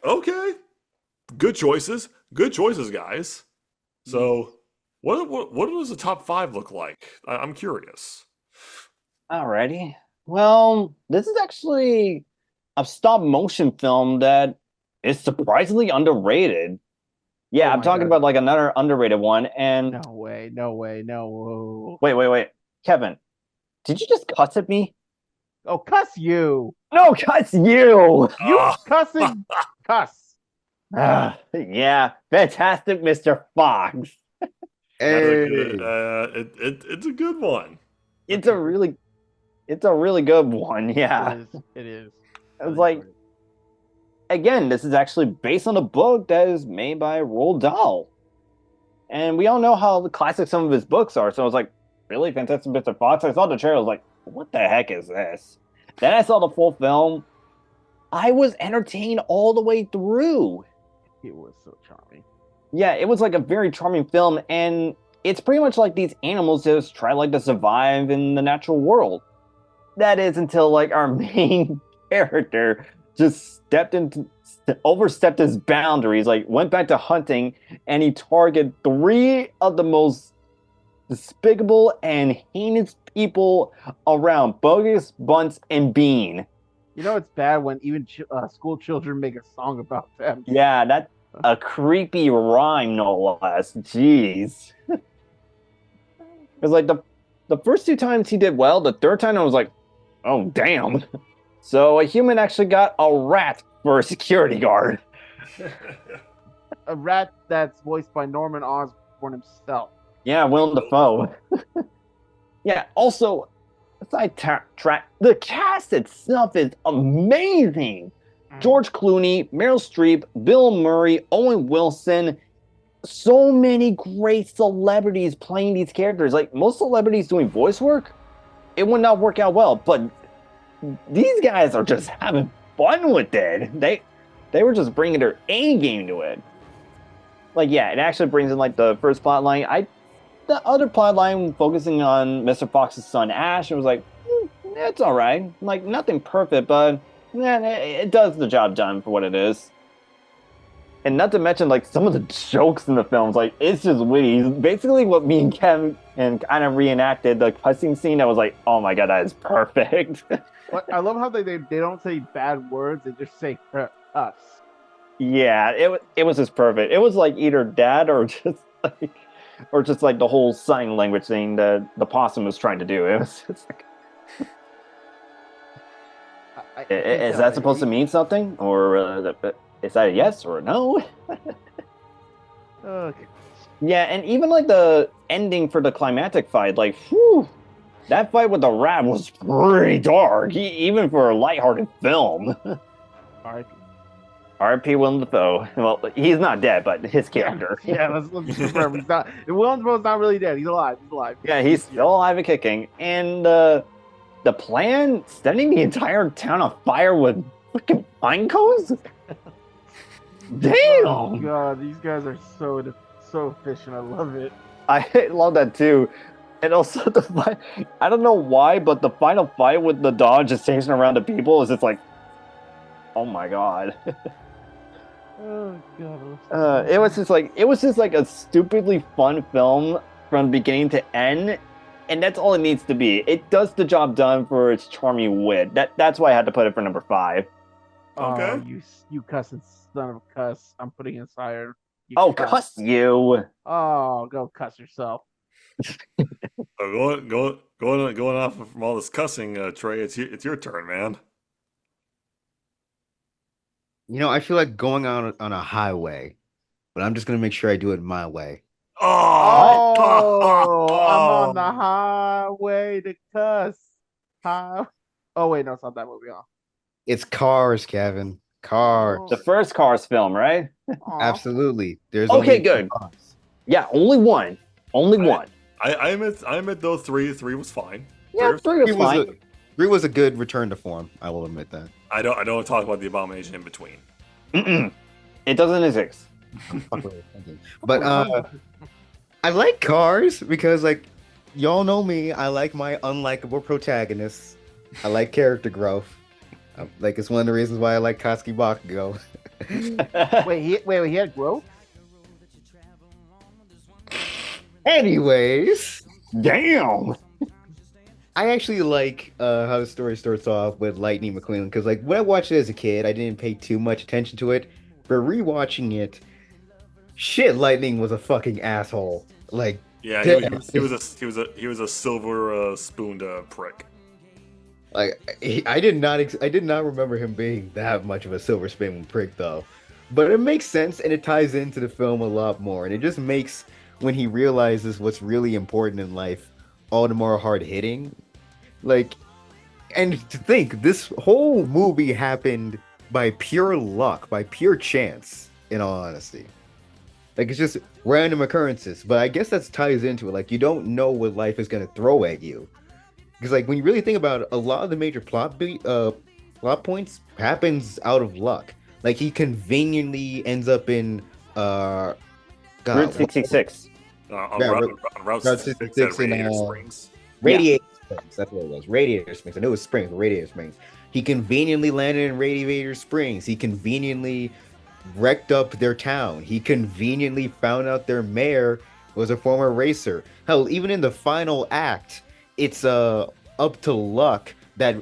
Okay, good choices. Good choices, guys. So, what does the top five look like? I'm curious. Alrighty. Well, this is actually a stop motion film that is surprisingly underrated. Oh Yeah, I'm my talking God. about like another underrated one. And No way. No way. No. wait. Kevin, did you just cuss at me? Oh, cuss you. No, cuss you. You Ah, cussing cuss. Yeah, fantastic, Mr. Fox. that's a good. Hey, It's a good one. It's a really, it's a really good one. It Yeah, is. It is. it's Really like enjoyed it. again, this is actually based on a book that is made by Roald Dahl. And we all know how the classic some of his books are. So I was like, really? Fantastic Mr. Fox? I saw the trailer. I was like, what the heck is this? Then I saw the full film. I was entertained all the way through. It was so charming. Yeah, it was like a very charming film. And it's pretty much like these animals just try like to survive in the natural world. That is until like our main character just overstepped his boundaries, like went back to hunting, and he targeted three of the most despicable and heinous people around: Bogus, Bunce, and Bean. You know it's bad when even school children make a song about them. Yeah, that's a creepy rhyme, no less. Jeez. Because like the first two times he did well, the third time I was like, oh damn. So a human actually got a rat for a security guard. A rat that's voiced by Norman Osborn himself. Yeah, Willem Dafoe. Yeah, also, track, the cast itself is amazing. George Clooney, Meryl Streep, Bill Murray, Owen Wilson, so many great celebrities playing these characters. Like most celebrities doing voice work, it would not work out well, but these guys are just having fun with it. They were just bringing their A game to it. Like, yeah, it actually brings in like the first plot line. The other plot line focusing on Mr. Fox's son Ash, it was like, it's all right. Like nothing perfect, but it does the job done for what it is. And not to mention like some of the jokes in the films, like it's just witty. It's basically what me and Kevin and kind of reenacted the cussing scene. I was like, oh my god, that is perfect. But I love how they don't say bad words; they just say us. Yeah, it was just perfect. It was like either that or just like the whole sign language thing that the possum was trying to do. It was just like, is that supposed to mean something, or is that a yes or a no? Okay. Yeah, and even like the ending for the climactic fight, like, whew, that fight with the rat was pretty dark, even for a lighthearted film. All right. R.I.P. Willem Dafoe. Well, he's not dead, but his character. Yeah, let's confirm. He's not. Willem Dafoe's not really dead. He's alive. He's alive. Yeah, he's still alive and kicking. And the plan, setting the entire town on fire with freaking pine cones? Damn! Oh god, these guys are so efficient. I love it. I love that too. And also the fight, I don't know why, but the final fight with the dog just chasing around the people is just like, oh my god. Oh god. It was just like a stupidly fun film from beginning to end, and that's all it needs to be. It does the job done for its charming wit. That's why I had to put it for number 5. Okay. Oh, you cussing son of a cuss. I'm putting it higher. Oh, cuss you! Oh, go cuss yourself. So going off from all this cussing, Trey, it's your turn, man. I feel like going on a highway, but I'm just gonna make sure I do it my way. Oh, I'm on the highway to cuss. Oh wait, no, it's not that movie. Oh. It's Cars, Kevin. Cars. The first Cars film, right? Aw. Absolutely. There's Okay, only good. Cars. Yeah, only one. Only one. I admit though three was fine. Yeah, 3 was fine. Three was a good return to form. I will admit that. I don't want to talk about the abomination in between. Mm-mm. It doesn't exist. But I like Cars because like y'all know me. I like my unlikable protagonists. I like character growth. Like it's one of the reasons why I like Katsuki Bakugo. Wait, he had growth? Anyways, Damn. I actually like how the story starts off with Lightning McQueen because, like, when I watched it as a kid, I didn't pay too much attention to it. But rewatching it, shit, Lightning was a fucking asshole. Like, Yeah, damn. he was a silver spooned prick. Like I did not remember him being that much of a silver spoon prick though. But it makes sense and it ties into the film a lot more. And it just makes when he realizes what's really important in life all the more hard hitting. Like, and to think this whole movie happened by pure luck, by pure chance, in all honesty. Like it's just random occurrences. But I guess that ties into it. Like you don't know what life is gonna throw at you. Because like when you really think about it, a lot of the major plot points happens out of luck. Like he conveniently ends up in Route 66. On Yeah, Route Route 66 66 at Radiator in, Springs. Radiator Springs. That's what it was. Radiator Springs. I knew it was Springs, but Radiator Springs. He conveniently landed in Radiator Springs. He conveniently wrecked up their town. He conveniently found out their mayor was a former racer. Hell, even in the final act, it's up to luck that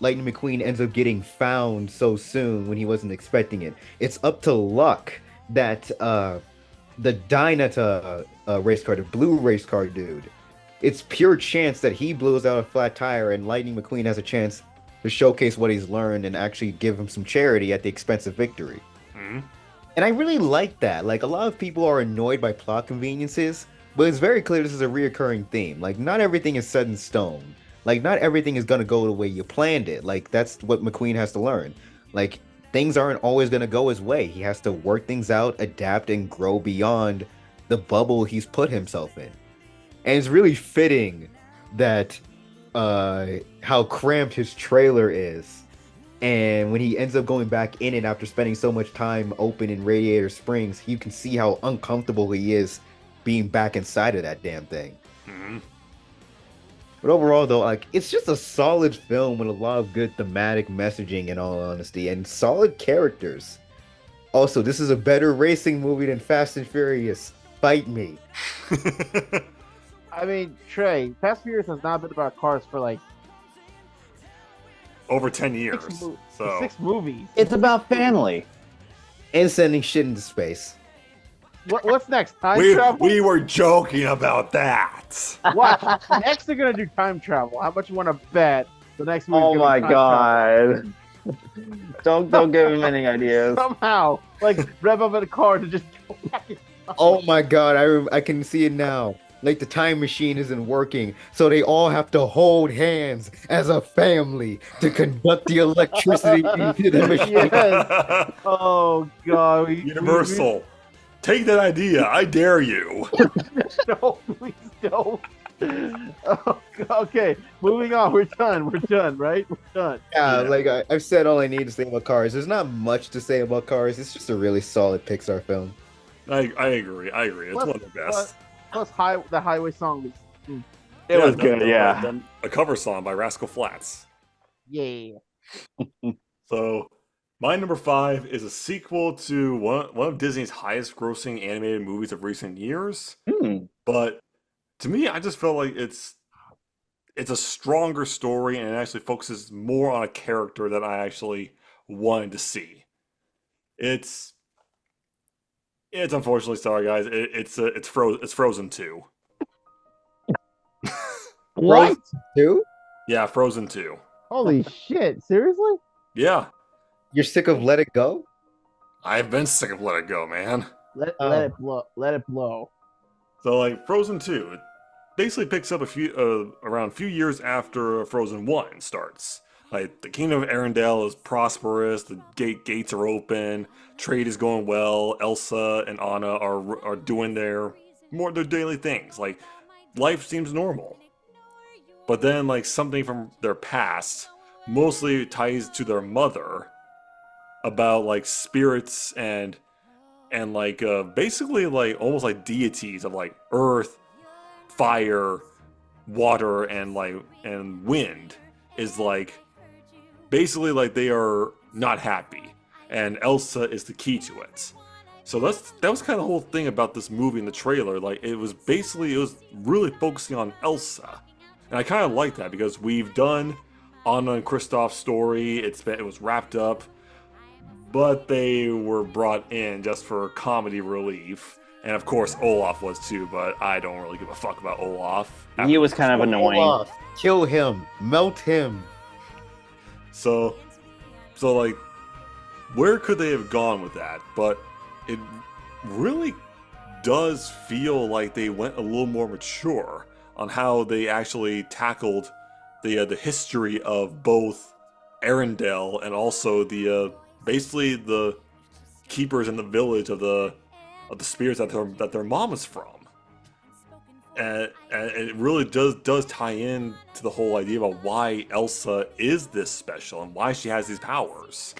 Lightning McQueen ends up getting found so soon when he wasn't expecting it. It's up to luck that the Dynata race car, the blue race car dude, it's pure chance that he blows out a flat tire and Lightning McQueen has a chance to showcase what he's learned and actually give him some charity at the expense of victory. Mhm. And I really like that. Like a lot of people are annoyed by plot conveniences, but it's very clear this is a reoccurring theme. Like not everything is set in stone. Like not everything is gonna go the way you planned it. Like that's what McQueen has to learn. Like things aren't always gonna go his way. He has to work things out, adapt, and grow beyond the bubble he's put himself in. And it's really fitting that how cramped his trailer is. And when he ends up going back in it after spending so much time open in Radiator Springs, you can see how uncomfortable he is being back inside of that damn thing. Mhm. But overall, though, like it's just a solid film with a lot of good thematic messaging, in all honesty, and solid characters. Also, this is a better racing movie than Fast and Furious. Fight me. I mean, Trey, Fast and Furious has not been about cars for like Over 10 years. So 6 movies. It's about family. And sending shit into space. What's next? Time we travel? we were joking about that. Watch. Next, they're gonna do time travel. How much you want to bet the next movie? Oh my god. Don't give him any ideas. Somehow, like rev up in a car to just go back in time. Oh my god, I can see it now. Like the time machine isn't working, so they all have to hold hands as a family to conduct the electricity into the machine. Yes. Oh god. Universal. Take that idea. I dare you. No, please don't. Oh, God. Okay, moving on. We're done. We're done, right? We're done. Yeah, Yeah. like I've said all I need to say about Cars. There's not much to say about Cars. It's just a really solid Pixar film. I agree. It's one of the best. Plus, the highway song was It was good, yeah. A cover song by Rascal Flatts. yeah. So, my number 5 is a sequel to one of Disney's highest grossing animated movies of recent years. But to me, I just felt like it's a stronger story and it actually focuses more on a character that I actually wanted to see. It's unfortunately, sorry guys, it's Frozen 2. What? Two? Yeah, Frozen 2. Holy shit! Seriously? Yeah, You're sick of Let It Go? I've been sick of Let It Go, man. Let it blow. Let it blow. So like Frozen 2, it basically picks up around a few years after Frozen 1 starts. Like the kingdom of Arendelle is prosperous, the gates are open, trade is going well, Elsa and Anna are doing their daily things. Like life seems normal. But then like something from their past mostly ties to their mother about like spirits and like basically like almost like deities of like earth, fire, water, and wind is like basically like they are not happy and Elsa is the key to it. So that was kind of the whole thing about this movie in the trailer. Like it was really focusing on Elsa, and I kind of like that because we've done Anna and Kristoff's story. It was wrapped up, but they were brought in just for comedy relief, and of course Olaf was too. But I don't really give a fuck about Olaf. He was kind of annoying. Olaf, kill him, melt him. So like, where could they have gone with that? But it really does feel like they went a little more mature on how they actually tackled the history of both Arendelle and also the basically the keepers in the village of the spirits that their mom is from. And it really does tie in to the whole idea about why Elsa is this special and why she has these powers.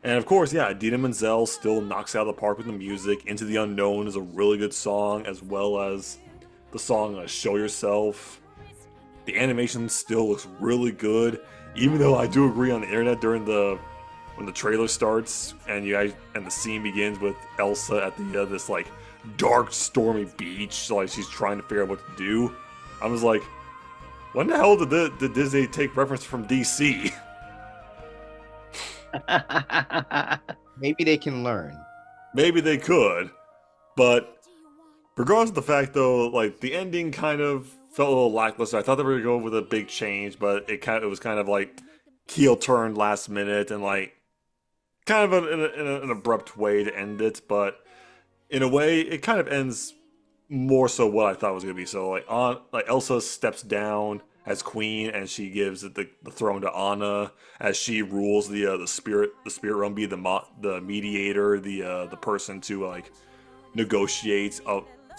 And of course, yeah, Idina Menzel still knocks it out of the park with the music. Into the Unknown is a really good song, as well as the song Show Yourself. The animation still looks really good, even though I do agree on the internet when the trailer starts and the scene begins with Elsa at the this like dark, stormy beach, like she's trying to figure out what to do. I was like, when the hell did Disney take reference from DC? Maybe they can learn. Maybe they could, but regardless of the fact though, like the ending kind of felt a little lackluster. I thought they were gonna go with a big change, but it was kind of like heel turned last minute and like kind of an abrupt way to end it. But in a way, it kind of ends more so what I thought it was gonna be. So like Elsa steps down as queen, and she gives the throne to Anna as she rules the spirit realm, be the mediator, the person to like negotiate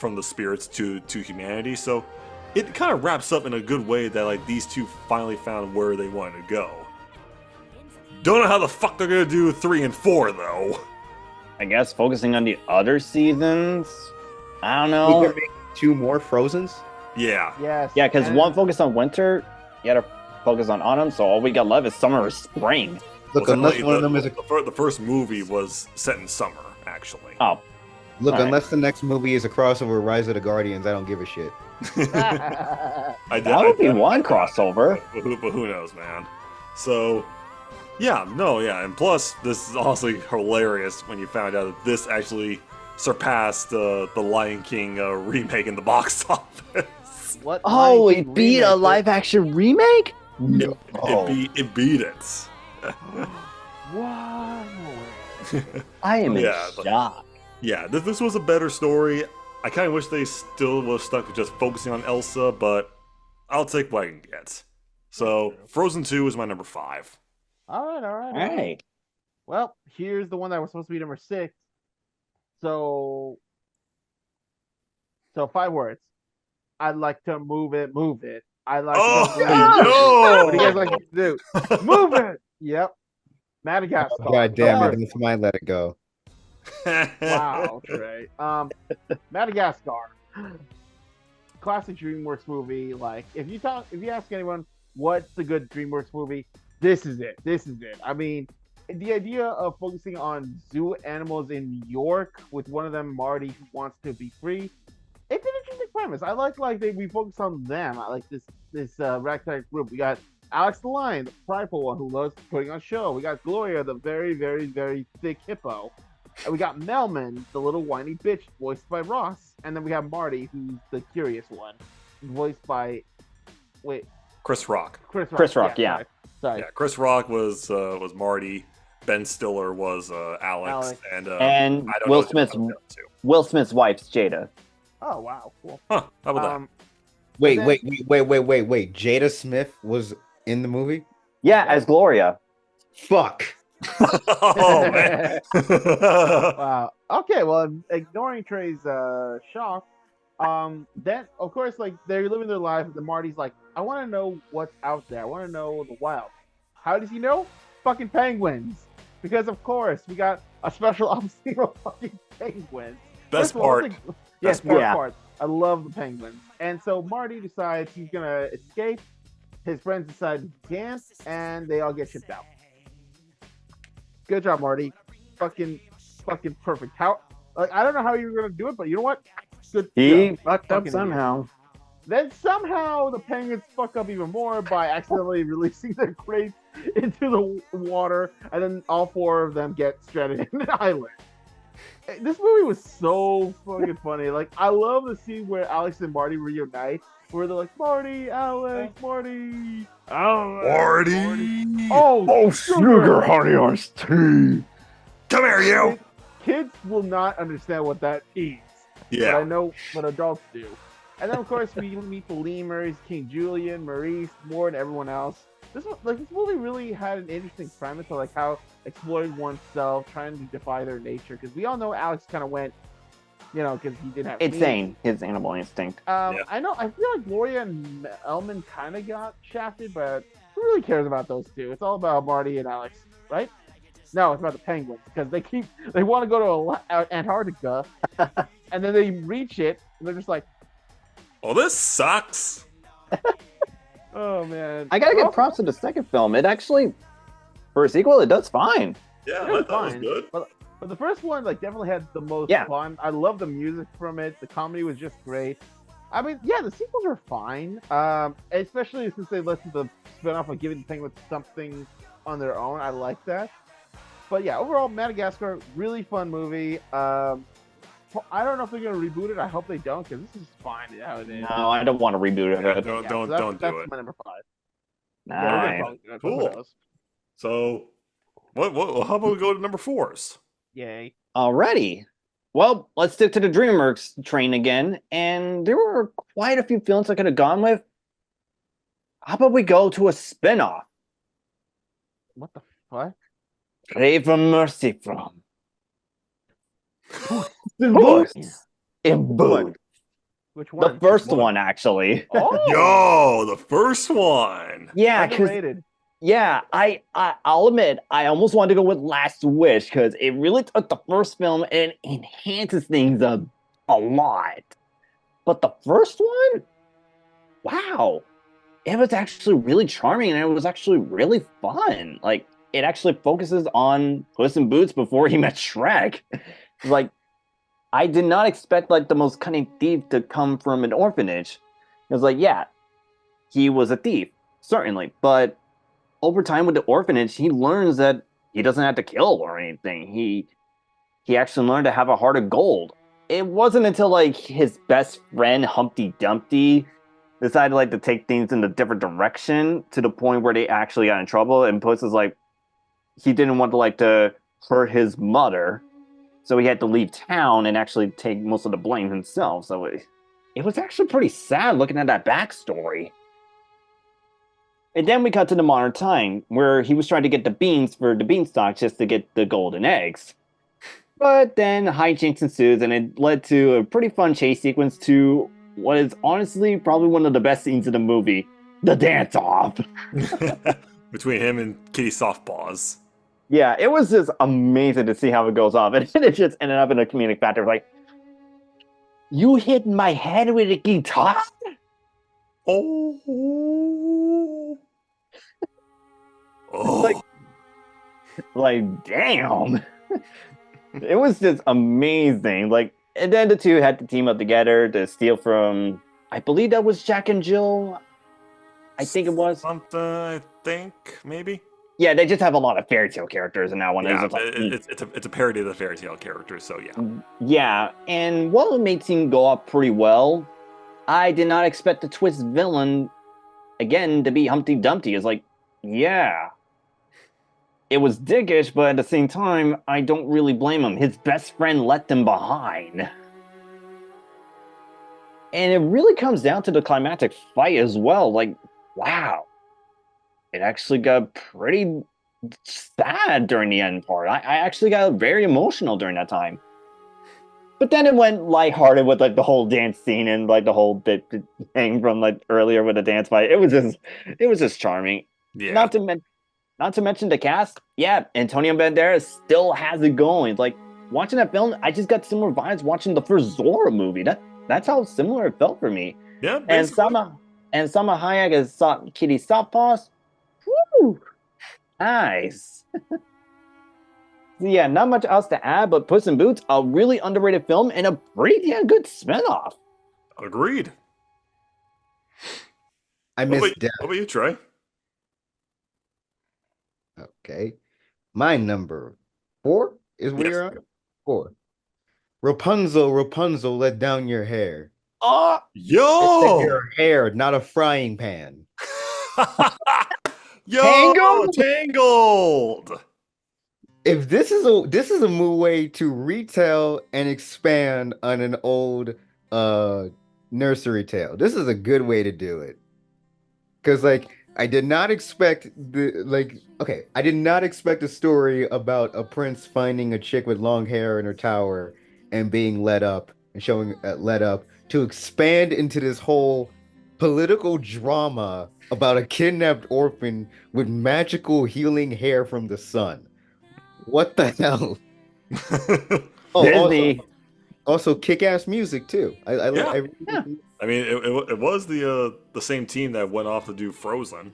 from the spirits to humanity. So it kind of wraps up in a good way that like these two finally found where they wanted to go. Don't know how the fuck they're gonna do 3 and 4 though. I guess focusing on the other seasons. I don't We know. can make 2 more Frozens. Yeah. Yes. Yeah, because and- one focused on winter, you had to focus on autumn. So all we got left is summer or spring. Look, Well, unless technically, one of them is a the first movie was set in summer, actually. Oh, look, Alright. unless the next movie is a crossover with Rise of the Guardians, I don't give a shit. I that would be one crossover. But who knows, man? So, yeah, and plus, this is honestly hilarious when you found out that this actually surpassed the Lion King remake in the box office. What Oh, Lion it King beat a remake live action remake? No. It beat it. Wow. I am Yeah, in but- shock. Yeah, this was a better story. I kind of wish they still would have stuck with just focusing on Elsa, but I'll take what I can get. So, Frozen 2 is my number 5. All right. All right. Well, here's the one that was supposed to be number 6. So 5 words. I'd like to move it. I like Oh, to move it. no! What do you guys like to do? Move it. Yep. Madagascar. God damn First. it, that's mine. Let it go. Wow, Trey. Madagascar. Classic DreamWorks movie. Like, if you ask anyone what's a good DreamWorks movie, this is it. I mean, the idea of focusing on zoo animals in New York with one of them, Marty, who wants to be free. It's an interesting premise. I like we focus on them. I like this ragtag group. We got Alex the Lion, the prideful one who loves putting on show. We got Gloria, the very, very, very thick hippo. And we got Melman, the little whiny bitch, voiced by Ross. And then we have Marty, who's the curious one, voiced by Chris Rock. Chris Rock, yeah. Sorry. Yeah, Chris Rock was Marty. Ben Stiller was Alex. And And I don't Will know Smith's the other two. Will Smith's wife's Jada. Oh wow, cool. Huh, how about Um, Wait, then- wait. Jada Smith was in the movie? Yeah, as Gloria. Fuck. that? Oh, man. Wow. Okay, well, ignoring Trey's shock, then of course, like they're living their life. And the Marty's like, I want to know what's out there. I want to know the wild. How does he know? Fucking penguins. Because of course we got a special ops team of fucking penguins. Best First of all, part. it's like- yes, Best part. best part. I love the penguins. And so Marty decides he's gonna escape. His friends decide he can't, and they all get shipped out. Good job, Marty. fucking perfect. How like I don't know how you're gonna do it, but you know what? Good. He fucked up Fucking somehow. Then somehow the penguins fuck up even more by accidentally releasing their crates into the water, and then all 4 of them get stranded in an island. This movie was so fucking funny. Like, I love the scene where Alex and Marty reunite, where they're like, Marty, Alex, Marty, Alex, Marty! Oh, sugar. honey, iced tea. Come here, you! Kids will not understand what that means. But Yeah. I know what adults do. And then, of course, we meet the lemurs, King Julian, Maurice, Mort, and everyone else. This movie really had an interesting premise of like how exploring oneself, trying to defy their nature. Because we all know Alex kind of went, because he didn't have. Insane. His animal instinct. Yeah. I know. I feel like Gloria and Elman kind of got shafted, but who really cares about those two? It's all about Marty and Alex, right? No, it's about the penguins because they want to go to Antarctica, and then they reach it, and they're just like, Oh, this sucks. oh man. I gotta give props to the second film. It actually, for a sequel, it does fine. Yeah, It was that was fine. good. But the first one, like, definitely had the most Yeah. fun. I love the music from it. The comedy was just great. I mean, yeah, the sequels are fine. Especially since they let the spinoff of giving the penguins something on their own. I like that. But yeah, overall, Madagascar, really fun movie. I don't know if they're gonna reboot it. I hope they don't, because this is fine how it is. No, I don't want to reboot it. Yeah, Yeah, don't so do that's it. my number 5. Nah. Yeah, we're gonna probably do it, but who Cool. knows? So, what? How about we go to number 4s? Yay. Alrighty. Well, let's stick to the DreamWorks train again. And there were quite a few films I could have gone with. How about we go to a spin-off? What the fuck? Pray for mercy from. Puss In Boots. Which The one? first What? one, actually. Oh, Yo, the first one. Yeah, because underrated. I'll admit, I almost wanted to go with Last Wish because it really took the first film and enhances things a lot. But the first one, wow, it was actually really charming and it was actually really fun. Like, it actually focuses on Puss in Boots before he met Shrek. Like, I did not expect like the most cunning thief to come from an orphanage. It was like, yeah, he was a thief, certainly, but over time with the orphanage, he learns that he doesn't have to kill or anything. He actually learned to have a heart of gold. It wasn't until like his best friend Humpty Dumpty decided like to take things in a different direction to the point where they actually got in trouble. And Puss is like, he didn't want to like to hurt his mother, so he had to leave town and actually take most of the blame himself. So it was actually pretty sad looking at that backstory. And then we cut to the modern time, where he was trying to get the beans for the beanstalk just to get the golden eggs. But then hijinks ensues, and it led to a pretty fun chase sequence to what is honestly probably one of the best scenes in the movie, the dance-off. Between him and Kitty Softpaws. Yeah, it was just amazing to see how it goes off. And it just ended up in a comedic factor. Like, you hit my head with a guitar? Oh. Oh. Like, damn. It was just amazing. Like, and then the two had to team up together to steal from, I believe that was Jack and Jill. I think it was. Something, I think, maybe? Yeah, they just have a lot of fairy tale characters in that one. Yeah, It's just like, it's a parody of the fairy tale characters, so yeah. yeah, and while it made seem go off pretty well, I did not expect the twist villain, again, to be Humpty Dumpty. It's like, yeah. It was dickish, but at the same time, I don't really blame him. His best friend left him behind. And it really comes down to the climactic fight as well. Like, wow. It actually got pretty sad during the end part. I actually got very emotional during that time. But then it went lighthearted with like the whole dance scene and like the whole bit thing from like earlier with the dance fight. It was just charming. Yeah. Not to mention the cast. Yeah, Antonio Banderas still has it going. Like, watching that film, I just got similar vibes watching the first Zorro movie. That's how similar it felt for me. Yeah, And basically. Salma Hayek as Kitty Softpaws. Woo! Nice. Yeah, not much else to add, but Puss in Boots, a really underrated film and a pretty damn good spinoff. Agreed. I What miss about, death. what about you, Trey? Okay. My number 4 is where Yes. you're on? 4. Rapunzel, Rapunzel, let down your hair. Oh, It's that Yo! your hair, not a frying pan. Yo! Tangled? Tangled! If this is a way to retell and expand on an old uh nursery tale. This is a good way to do it. Because I did not expect I did not expect a story about a prince finding a chick with long hair in her tower and being led up and showing led up to expand into this whole political drama about a kidnapped orphan with magical healing hair from the sun. What the hell? Oh, Disney. also kick-ass music too. Yeah. Yeah. I mean, it was the same team that went off to do Frozen.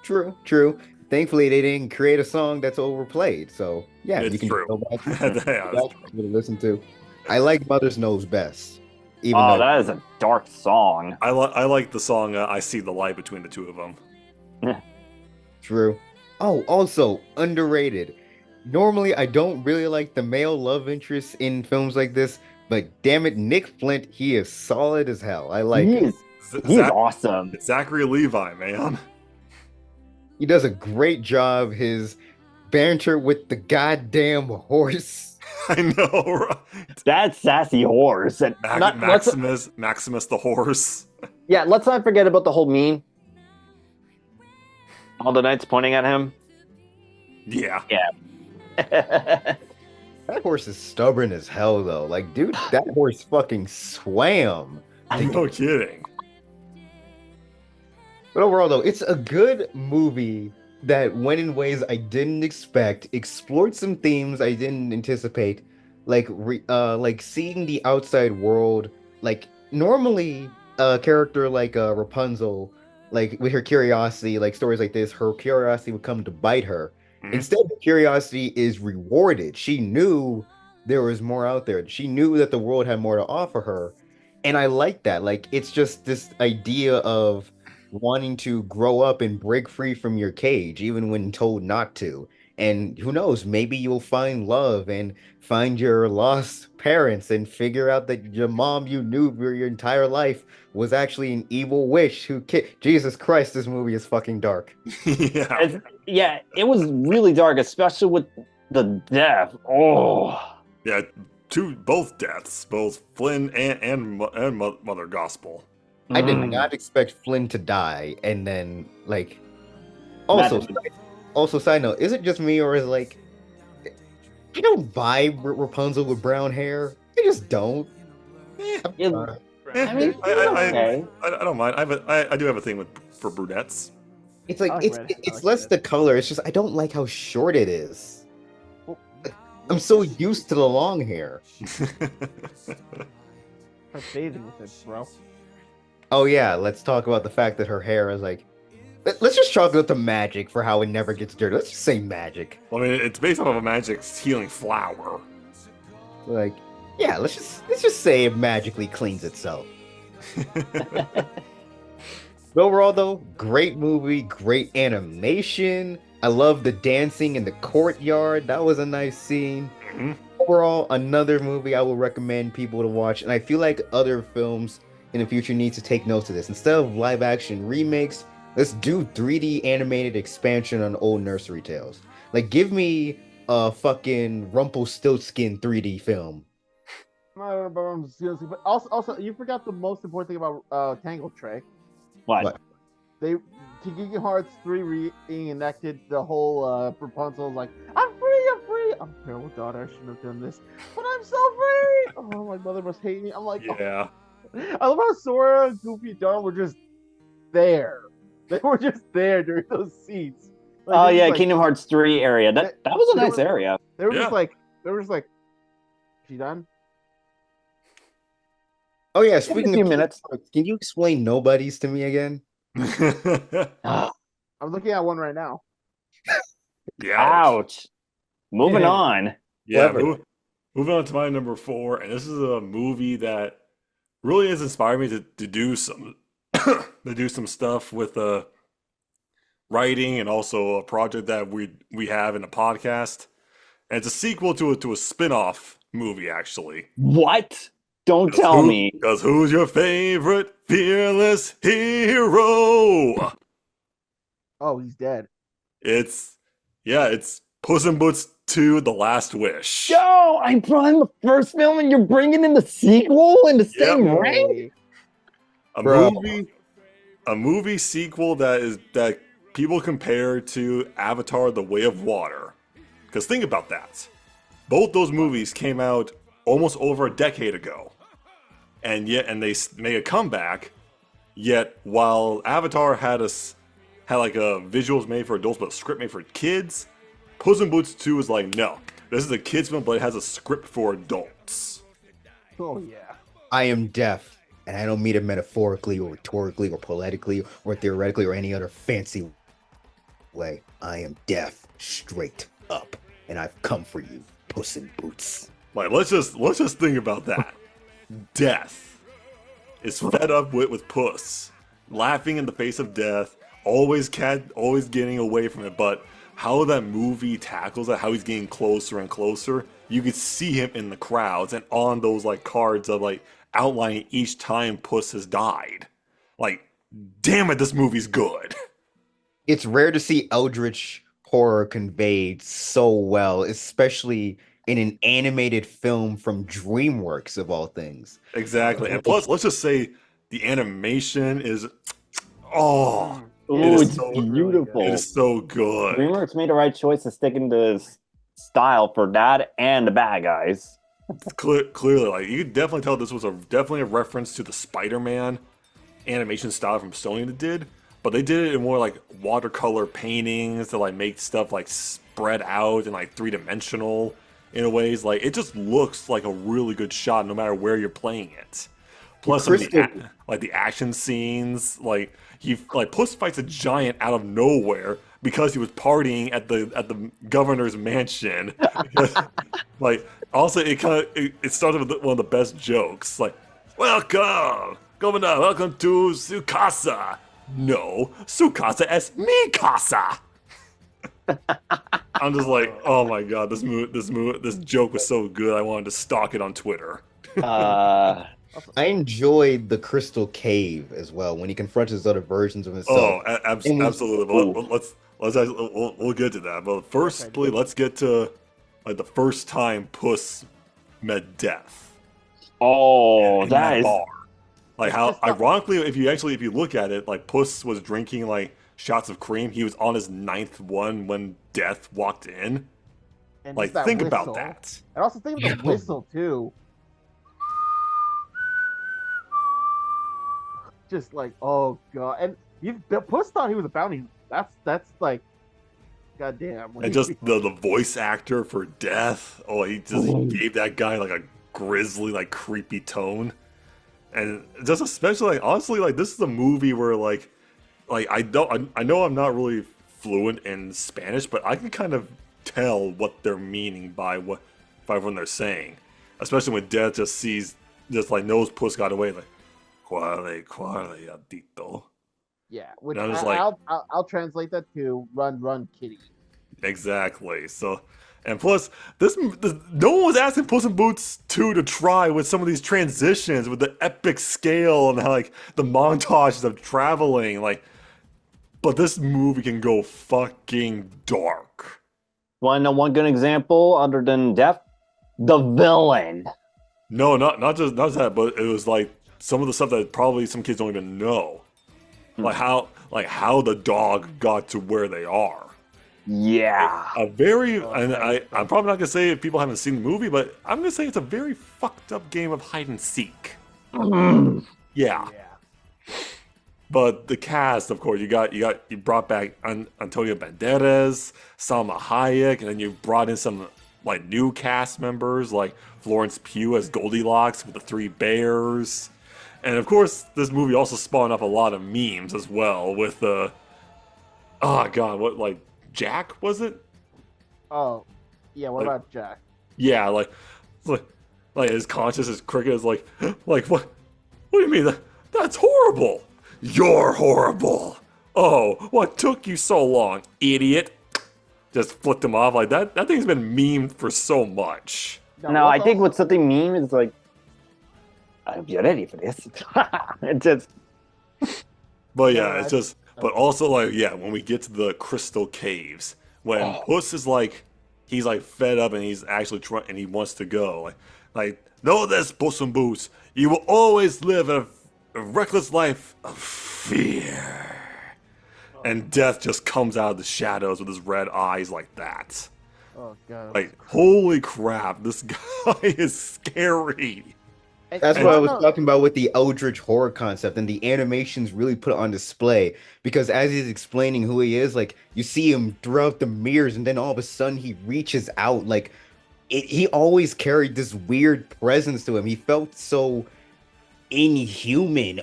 True, true. Thankfully, they didn't create a song that's overplayed. So yeah, It's you can true. go back Yeah, and that's give it a listen to. I like Mother's Knows Best, even Oh, though that is a dark song. I like the song "I See the Light" between the two of them. true. Oh, also underrated. Normally, I don't really like the male love interest in films like this, but damn it, Nick Flint, he is solid as hell. I like him. He's awesome. It's Zachary Levi, man. He does a great job. His banter with the goddamn horse. I know, right? That sassy horse. And Maximus the horse. let's not forget about the whole meme. All the knights pointing at him. Yeah. Yeah. That horse is stubborn as hell, though. Like, dude, that horse fucking swam. No kidding. But overall, though, it's a good movie that went in ways I didn't expect, explored some themes I didn't anticipate, like seeing the outside world. Like normally, a character like Rapunzel, like with her curiosity, like stories like this, her curiosity would come to bite her. Mhm. Instead, the curiosity is rewarded. She knew there was more out there. She knew that the world had more to offer her, and I like that. Like it's just this idea of wanting to grow up and break free from your cage, even when told not to. And who knows, maybe you'll find love and find your lost parents and figure out that your mom you knew for your entire life was actually an evil witch who Jesus Christ, this movie is fucking dark. Yeah. It was really dark, especially with the death. Oh. Yeah. Both deaths, both Flynn and Mother Gospel. I did Mm. not expect Flynn to die, and then also also side note, is it just me or is I don't vibe Rapunzel with brown hair? I just don't. I mean, okay. I don't mind. I do have a thing for brunettes. It's like I like it's red. I it's like less red. the color. It's just I don't like how short it is. Well, I'm so used to the long hair. Her bathing with it, bro. Oh yeah, let's talk about the fact that her hair is let's just chalk it up to magic for how it never gets dirty. Let's just say magic. Well, I mean, it's based off of a magic healing flower. Like, yeah, let's just say it magically cleans itself. But overall, though, great movie, great animation. I love the dancing in the courtyard. That was a nice scene. Mhm. Overall, another movie I would recommend people to watch. And I feel like other films in the future need to take notes of this. Instead of live action remakes, let's do 3D animated expansion on old nursery tales. Like, give me a fucking Rumpelstiltskin 3D film. But also, you forgot the most important thing about Tangled, Trey. What? They Kingdom Hearts 3 reenacted the whole Rapunzel like, I'm free, I'm free. I'm a terrible daughter, I shouldn't have done this, but I'm so free. Oh, my mother must hate me. I'm like, Yeah. oh. I love how Sora, Goofy, and Donald were just there. They were just there during those scenes. Like, Oh they yeah, just, like, Kingdom Hearts 3 area. That was a they nice were- area. They were Yeah. just like, she done? Oh yeah, a speaking few of minutes. can you explain nobodies to me again? Ah, I'm looking at one right now. Yeah. ouch. Moving on. Yeah, Clever. moving on to my number four, and this is a movie that really has inspired me to do some to do some stuff with writing and also a project that we have in a podcast. And it's a sequel to a spin-off movie actually. What? Don't Cause tell me. Cause who's your favorite fearless hero? Oh, he's dead. It's Puss in Boots 2: The Last Wish. Yo, I brought in the first film and you're bringing in the sequel in the same Yep. rank? A Bro. movie sequel that people compare to Avatar: The Way of Water. Because think about that. Both those movies came out almost over a decade ago. And they made a comeback. Yet while Avatar had like a visuals made for adults but a script made for kids, Puss in Boots 2 is like, no, this is a kids film but it has a script for adults. Oh yeah. I am deaf, and I don't mean it metaphorically or rhetorically or poetically or theoretically or any other fancy way. I am deaf straight up, and I've come for you, Puss in Boots. Like let's just think about that. Death is fed up with Puss, laughing in the face of death, always getting away from it, but how that movie tackles that, how he's getting closer and closer, you could see him in the crowds and on those like cards of like outlining each time Puss has died. Like, damn it, this movie's good. It's rare to see eldritch horror conveyed so well, especially in an animated film from DreamWorks of all things. Exactly. And plus, let's just say the animation is oh, Ooh, it is it's so beautiful. it is so good. DreamWorks made the right choice to stick into his style for that and the bad guys. Clearly, like you could definitely tell this was definitely a reference to the Spider-Man animation style from Sony that did, but they did it in more like watercolor paintings to like make stuff like spread out and like three-dimensional in a ways. Like it just looks like a really good shot no matter where you're playing it. Plus, some of the action scenes, like Puss fights a giant out of nowhere because he was partying at the governor's mansion. Like, also it started with one of the best jokes, like, "Welcome, Governor, welcome to Sukasa." No, Sukasa es mi casa. I'm just like, oh my god, this joke was so good. I wanted to stalk it on Twitter. I enjoyed the Crystal Cave as well when he confronts his other versions of himself. Oh, absolutely. But we'll get to that. But first, please, let's get to like the first time Puss met death. Oh, in that is bar. Like how ironically, if you look at it, like Puss was drinking like shots of cream. He was on his 9th one when death walked in. And Like just that think whistle. about that. And also think of the whistle too. Just like, oh god, and Puss thought he was a bounty. That's like, goddamn. And just the voice actor for death. Oh, he gave that guy like a grisly, like creepy tone. And just especially like honestly, like this is a movie where like I know I'm not really fluent in Spanish, but I can kind of tell what they're meaning by what they're saying. Especially when Death just knows Puss got away, like quale adito. yeah, which And I'm just like, I'll translate that to run kitty. exactly. So, and plus, no one was asking Puss in Boots 2 to try with some of these transitions, with the epic scale and how, like the montages of traveling, like. But this movie can go fucking dark. Want to know one good example other than death? The villain. No, not just that, but it was like some of the stuff that probably some kids don't even know, like how the dog got to where they are. Yeah. I'm probably not gonna say if people haven't seen the movie, but I'm gonna say it's a very fucked up game of hide and seek. Yeah. Yeah. But the cast, of course, you brought back Antonio Banderas, Salma Hayek, and then you brought in some like new cast members like Florence Pugh as Goldilocks with the 3 bears, and of course this movie also spawned up a lot of memes as well with oh god, what like Jack was it? Oh, Yeah, what Like- about Jack? Yeah, like his conscious, his cricket is like what? What do you mean? That's horrible. You're horrible. Oh, what took you so long, idiot? Just flipped him off like that. That thing's been memed for so much. No, I what's think also- what's something meme is like, I hope you're ready for this. It just, But No, yeah, it's just. But also like yeah, when we get to the crystal caves, when Puss is like, he's like fed up and he's actually trying and he wants to go. Like know this, Puss in Boots. You will always live a reckless life of fear. And death just comes out of the shadows with his red eyes like that. Oh god. Like, holy crap, this guy is scary. That's what I was talking about with the Eldritch horror concept, and the animations really put it on display because as he's explaining who he is, like you see him throughout the mirrors, and then all of a sudden he reaches out. Like he always carried this weird presence to him. He felt so inhuman,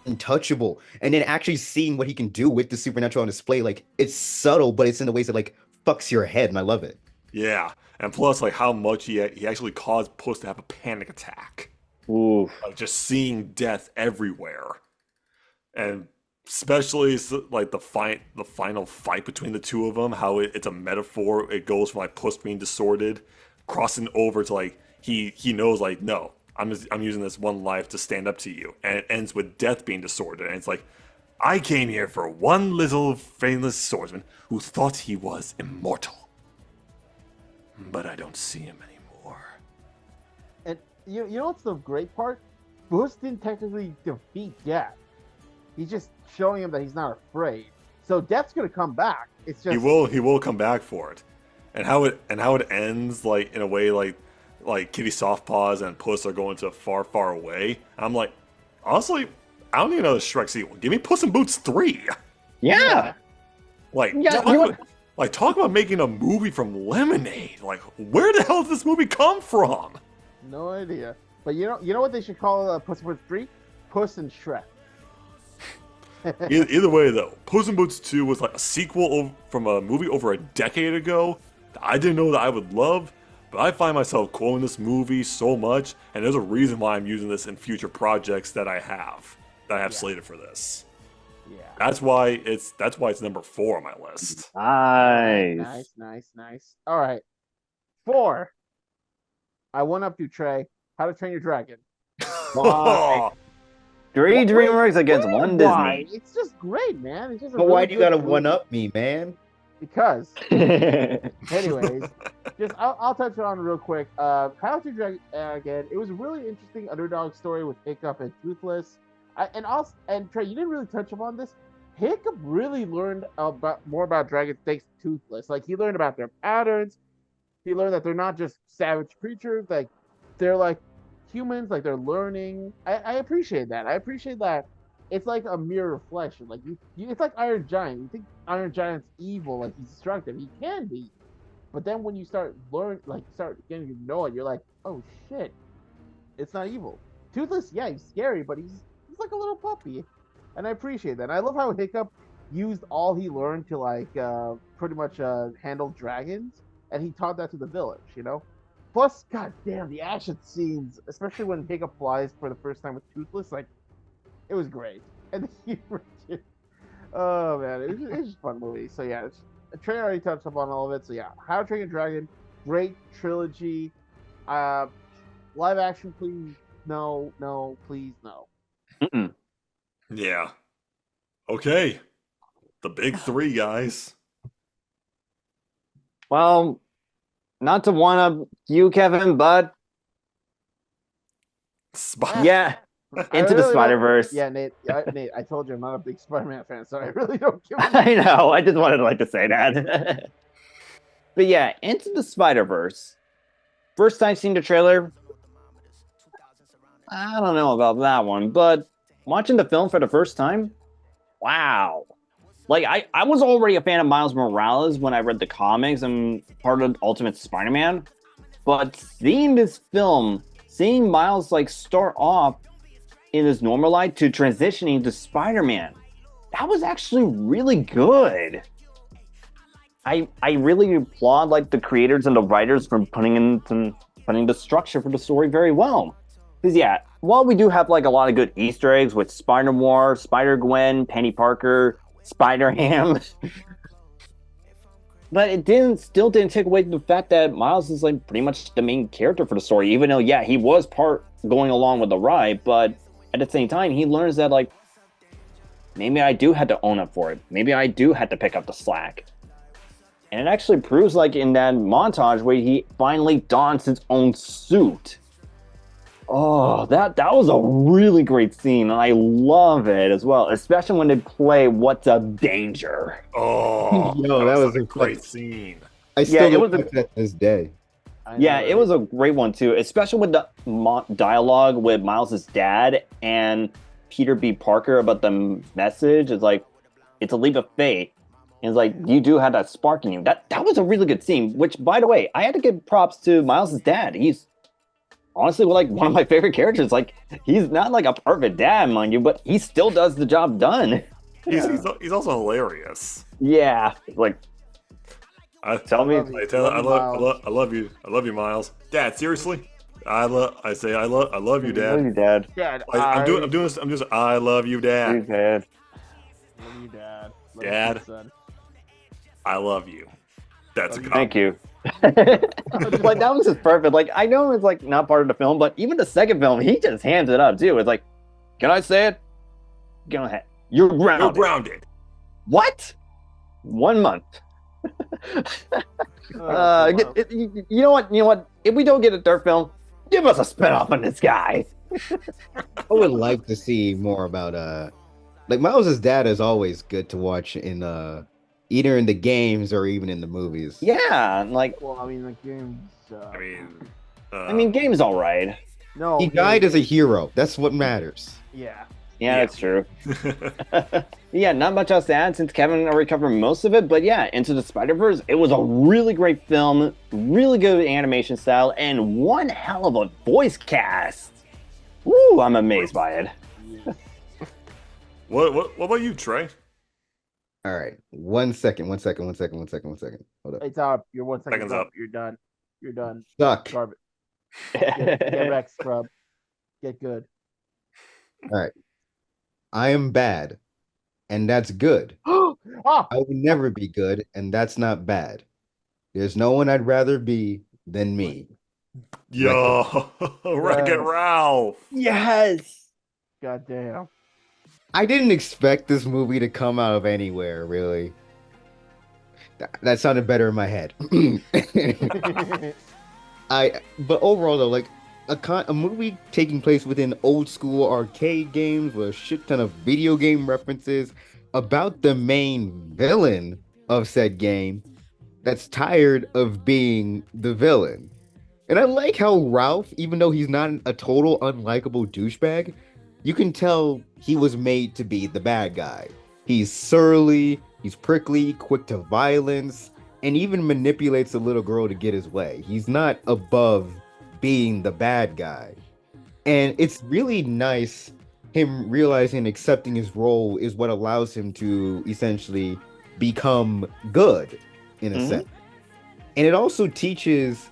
untouchable, and then actually seeing what he can do with the supernatural on display, like it's subtle, but it's in the ways that like fucks your head, and I love it. Yeah, and plus, like, how much he actually caused Puss to have a panic attack. oof. Like, just seeing death everywhere. And especially, like, the final fight between the two of them, how it's a metaphor. It goes from, like, Puss being distorted, crossing over to, like, he knows, like, no, I'm using this one life to stand up to you. And it ends with death being distorted. And it's like, I came here for one little faithless swordsman who thought he was immortal. But I don't see him anymore. And you know what's the great part? Puss didn't technically defeat Death. He's just showing him that he's not afraid. So Death's gonna come back. It's just He will come back for it. And how it ends, like, in a way like Kitty Softpaws and Puss are going to far, far away. I'm like, honestly, I don't need another Shrek sequel. Give me Puss in Boots 3. Yeah. Like, Yeah, talk about making a movie from Lemonade. Like, where the hell did this movie come from? no idea. But you know what they should call Puss in Boots 3? Puss and Shrek. Either way, though, Puss in Boots 2 was like a sequel from a movie over a decade ago that I didn't know that I would love, but I find myself quoting this movie so much, and there's a reason why I'm using this in future projects that I have slated for this. Yeah. That's why it's number 4 on my list. Nice. All right. 4. I went up to Trey. How to Train Your Dragon. Why? Three DreamWorks against one Why? Disney. It's just great, man. It's just. But why do you gotta one up me, man? Because. Anyways, I'll touch on real quick. How to Dragon again. It was a really interesting underdog story with Hiccup and Toothless. And Trey, you didn't really touch upon this. Hiccup really learned more about dragons thanks to Toothless. Like he learned about their patterns. He learned that they're not just savage creatures. Like they're like humans. Like they're learning. I appreciate that. I appreciate that. It's like a mirror reflection. Like it's like Iron Giant. You think Iron Giant's evil, like he's destructive. He can be, but then when you start getting to know it, you're like, oh shit, it's not evil. Toothless, yeah, he's scary, but he's like a little puppy, and I appreciate that. And I love how Hiccup used all he learned to like pretty much handle dragons, and he taught that to the village. You know. Plus, goddamn, the action scenes, especially when Hiccup flies for the first time with Toothless, like. It was great, and oh man, it was just a fun movie. So yeah, Trey already touched up on all of it. So yeah, How to Train Your Dragon, great trilogy. Live action, please no, please no. Mm-mm. Yeah. Okay. The big 3, guys. Well, not to one up you, Kevin, but yeah, Into the Spider-Verse. Yeah, Nate, I told you I'm not a big Spider-Man fan, so I really don't give a I know. I just wanted to say that. But yeah, Into the Spider-Verse. First time seeing the trailer. I don't know about that one, but watching the film for the first time, wow. Like, I was already a fan of Miles Morales when I read the comics and part of Ultimate Spider-Man. But seeing this film, seeing Miles, like, start off in his normal life to transitioning to Spider-Man, that was actually really good. I really applaud like the creators and the writers for putting the structure for the story very well. Because yeah, while we do have like a lot of good Easter eggs with Spider War, Spider Gwen, Penny Parker, Spider Ham, but it still didn't take away the fact that Miles is like pretty much the main character for the story. Even though yeah, he was part going along with the ride, but at the same time, he learns that like maybe I do have to own up for it. Maybe I do have to pick up the slack. And it actually proves, like, in that montage where he finally dons his own suit. Oh, that was a really great scene, and I love it as well, especially when they play "What's a Danger." Oh, Yo, that was a a great scene. I still it look was at that to this day. Yeah, it was a great one too, especially with the dialogue with Miles's dad and Peter B. Parker about the message. It's like, it's a leap of faith. And it's like, you do have that spark in you. That was a really good scene, which, by the way, I had to give props to Miles's dad. He's honestly like one of my favorite characters. Like, he's not like a perfect dad, mind you, but he still does the job done. He's also hilarious. Yeah, like, tell me. I love you. I love you, Miles. Dad, seriously? I love you, Dad. I love you, Dad. Dad, I'm doing this. I love you, Dad. You, Dad. Love you, Dad. Love Dad. you, son. I love you. That's a Thank you. Like, that was just perfect. Like, I know it's like not part of the film, but even the second film, he just hands it up too. It's like, can I say it? Go ahead. You're grounded. You're grounded. What? 1 month. Wow. You know what? You know what? If we don't get a third film, give us a spinoff on this guy. I would like to see more about like Miles's dad is always good to watch in either in the games or even in the movies. Yeah, like Well, I mean, the game's. I mean, game's all right. No, He died as a hero. That's what matters. Yeah. Yeah, that's true. Yeah, not much else to add since Kevin already covered most of it. But yeah, Into the Spider-Verse, it was a really great film, really good animation style, and one hell of a voice cast. Woo, I'm amazed by it. what about you, Trey? All right. 1 second. Hold up. It's up. You're 1 second Seconds up. up. You're done. You're done. Suck. Garbage. Get back, scrub. Get good. All right. I am bad, and that's good. Ah! I will never be good, and that's not bad. There's no one I'd rather be than me. Yo, Wreck-It Ralph. Yes. God damn. I didn't expect this movie to come out of anywhere, really. That sounded better in my head. But overall though, like a movie taking place within old school arcade games with a shit ton of video game references about the main villain of said game that's tired of being the villain. And I like how Ralph, even though he's not a total unlikable douchebag, you can tell he was made to be the bad guy. He's surly, he's prickly, quick to violence, and even manipulates a little girl to get his way. He's not above being the bad guy. And it's really nice him realizing and accepting his role is what allows him to essentially become good in a sense. And it also teaches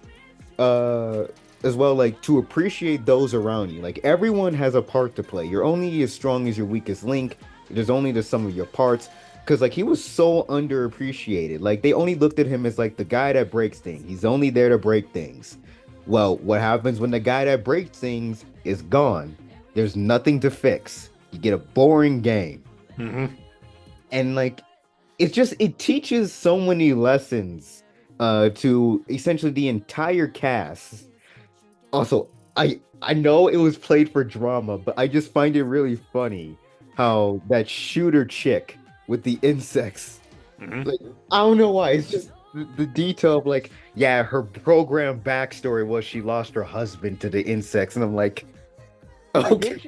as well, like, to appreciate those around you. Like, everyone has a part to play. You're only as strong as your weakest link. There's only the sum of your parts. Because, like, he was so underappreciated. Like, they only looked at him as, like, the guy that breaks things. He's only there to break things. Well, what happens when the guy that breaks things is gone? There's nothing to fix. You get a boring game. And, like, it teaches so many lessons to essentially the entire cast. Also, I know it was played for drama, but I just find it really funny how that shooter chick with the insects, like, I don't know why, it's just the detail of, like, yeah, her program backstory was she lost her husband to the insects, and I'm like, okay.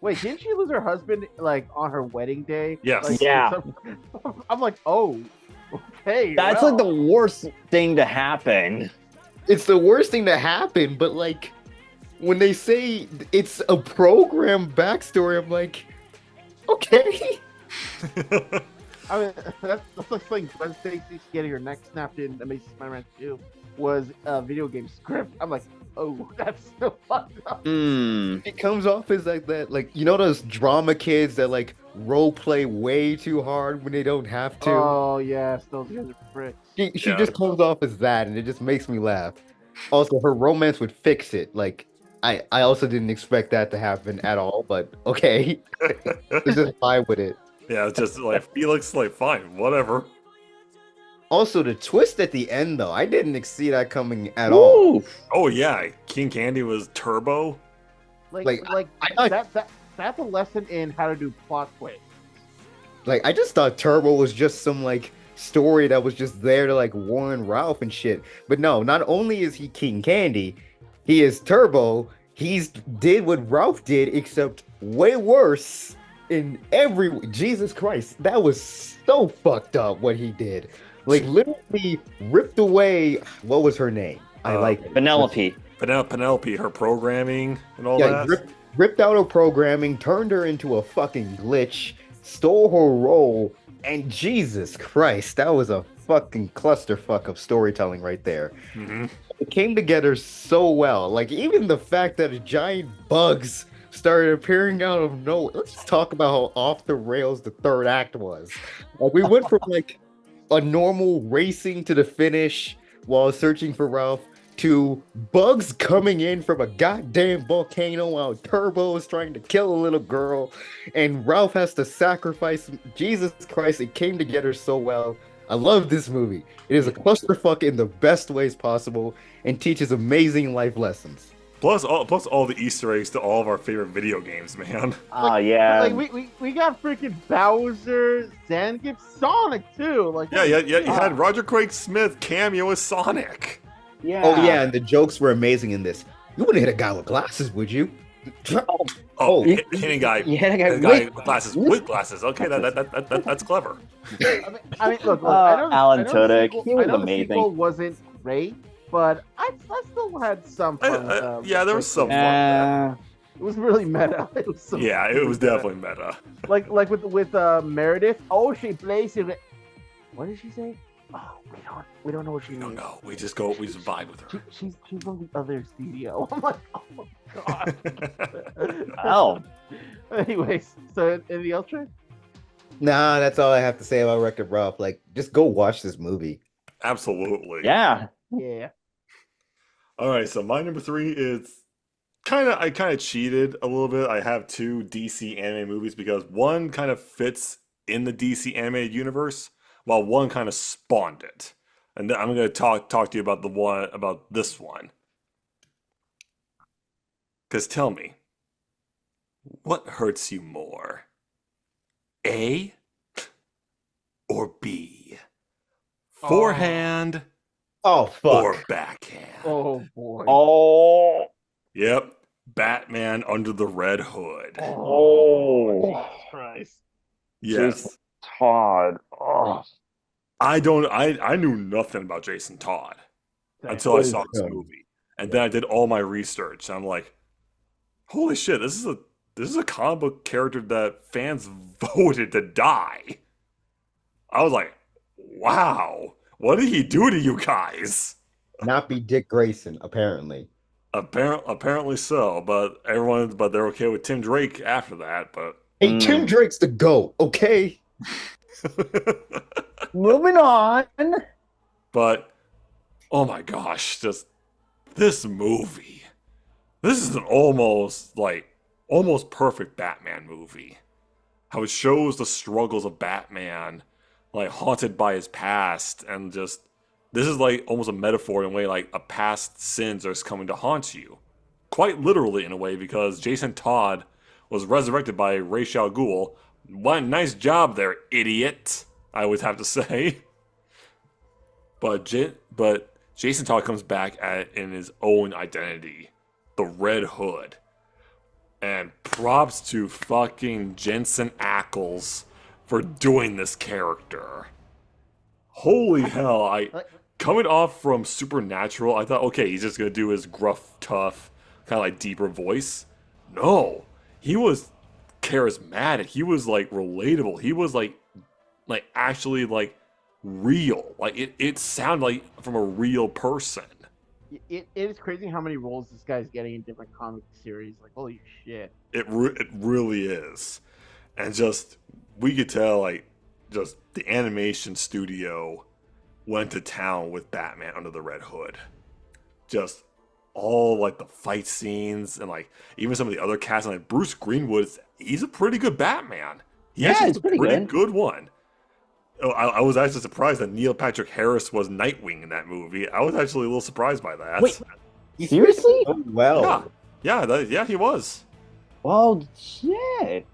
Didn't she lose her husband, like, on her wedding day? Yes. Like, Yeah. I'm like, oh, okay. That's well. like the worst thing to happen. It's the worst thing to happen, but, like, when they say it's a program backstory, I'm like, okay. I mean, that's like saying Gwen Stacy's getting her neck snapped in Amazing Spider-Man 2 was a video game script. I'm like, oh, that's so fucked up. It comes off as like that, like you know those drama kids that like role play way too hard when they don't have to. Oh yes, those guys are pricks. She Yeah. just comes off as that, and it just makes me laugh. Also, her romance would fix it. Like I also didn't expect that to happen at all, but okay, it's just fine with it. Yeah, it's just like Felix, like fine, whatever. Also, the twist at the end, though, I didn't see that coming at all. Ooh. Oh yeah, King Candy was Turbo. Like I that's a lesson in how to do plot twists. Like, I just thought Turbo was just some like story that was just there to like warn Ralph and shit. But no, not only is he King Candy, he is Turbo. He's did what Ralph did, except way worse in every. Jesus Christ, that was so fucked up what he did. Like, literally ripped away. What was her name? I like it. Penelope. Penelope, her programming and all Yeah, that. ripped out her programming, turned her into a fucking glitch, stole her role, and Jesus Christ, that was a fucking clusterfuck of storytelling right there. hmm It came together so well. Like, even the fact that giant bugs started appearing out of nowhere. Let's just talk about how off the rails the third act was. Like, we went from like a normal racing to the finish while searching for Ralph to bugs coming in from a goddamn volcano while Turbo is trying to kill a little girl and Ralph has to sacrifice. Jesus Christ, it came together so well. I love this movie. It is a clusterfuck in the best ways possible and teaches amazing life lessons. Plus all the Easter eggs to all of our favorite video games, man. Oh yeah. Like we got freaking Bowser, Zangief, Sonic too. Like Yeah. You had Roger Craig Smith cameo as Sonic. Yeah. Oh yeah, and the jokes were amazing in this. You wouldn't hit a guy with glasses, would you? Oh, he- hitting a guy, You had a hitting guy a guy with glasses. With glasses. Okay, that's clever. I mean, look, Oh, I know, Alan I know Tudyk, the sequel, he was I know the amazing. sequel wasn't great, but I still had some fun. Yeah, there was some fun. Uh, It was really meta. It was so Yeah, it was definitely meta. like with Meredith. Oh, she plays it. What did she say? Oh, we don't know what she No, means. no, we just vibe with her. She's from the other studio. I'm like, oh my god. oh. Anyways, so anything else, Trey? Nah, that's all I have to say about Wreck-It Ralph. Like, just go watch this movie. Absolutely. Yeah. Yeah. All right, so my number 3 is I kind of cheated a little bit. I have 2 DC anime movies because one kind of fits in the DC animated universe, while one kind of spawned it. And then I'm going to talk to you about this one. Because tell me, what hurts you more? A or B? Forehand Oh fuck! or backhand? Oh boy. Oh. Yep, Batman Under the Red Hood. Oh. Christ. Yes. Jason Todd. Oh. I knew nothing about Jason Todd until I saw this movie. And then I did all my research. And I'm like, holy shit, this is a comic book character that fans voted to die. I was like, wow, what did he do to you guys? Not be Dick Grayson, apparently. Apparently so, but they're okay with Tim Drake after that, but Hey, Tim Drake's the GOAT, okay? Moving on. But oh my gosh, just this movie. This is an almost perfect Batman movie. How it shows the struggles of Batman, like haunted by his past, and just this is like almost a metaphor in a way, like a past sins are coming to haunt you. Quite literally in a way, because Jason Todd was resurrected by Ra's al Ghul. What nice job there, idiot, I would have to say. But Jason Todd comes back in his own identity, the Red Hood. And props to fucking Jensen Ackles for doing this character. Holy hell, coming off from Supernatural, I thought, okay, he's just gonna do his gruff, tough, kind of like deeper voice. No, he was charismatic. He was like relatable. He was like like actually like real. Like it sounded like from a real person. It is crazy how many roles this guy's getting in different comic series. Like, holy shit. It really is. And just we could tell like just the animation studio went to town with Batman under the Red Hood. Just all like the fight scenes and like even some of the other cast, like Bruce Greenwood, he's a pretty good Batman. He Yeah, actually he's is a pretty pretty good. good one. Oh, I was actually surprised that Neil Patrick Harris was Nightwing in that movie. I was actually a little surprised by that. Wait, He fit seriously? so well. Yeah, he was. Well, shit.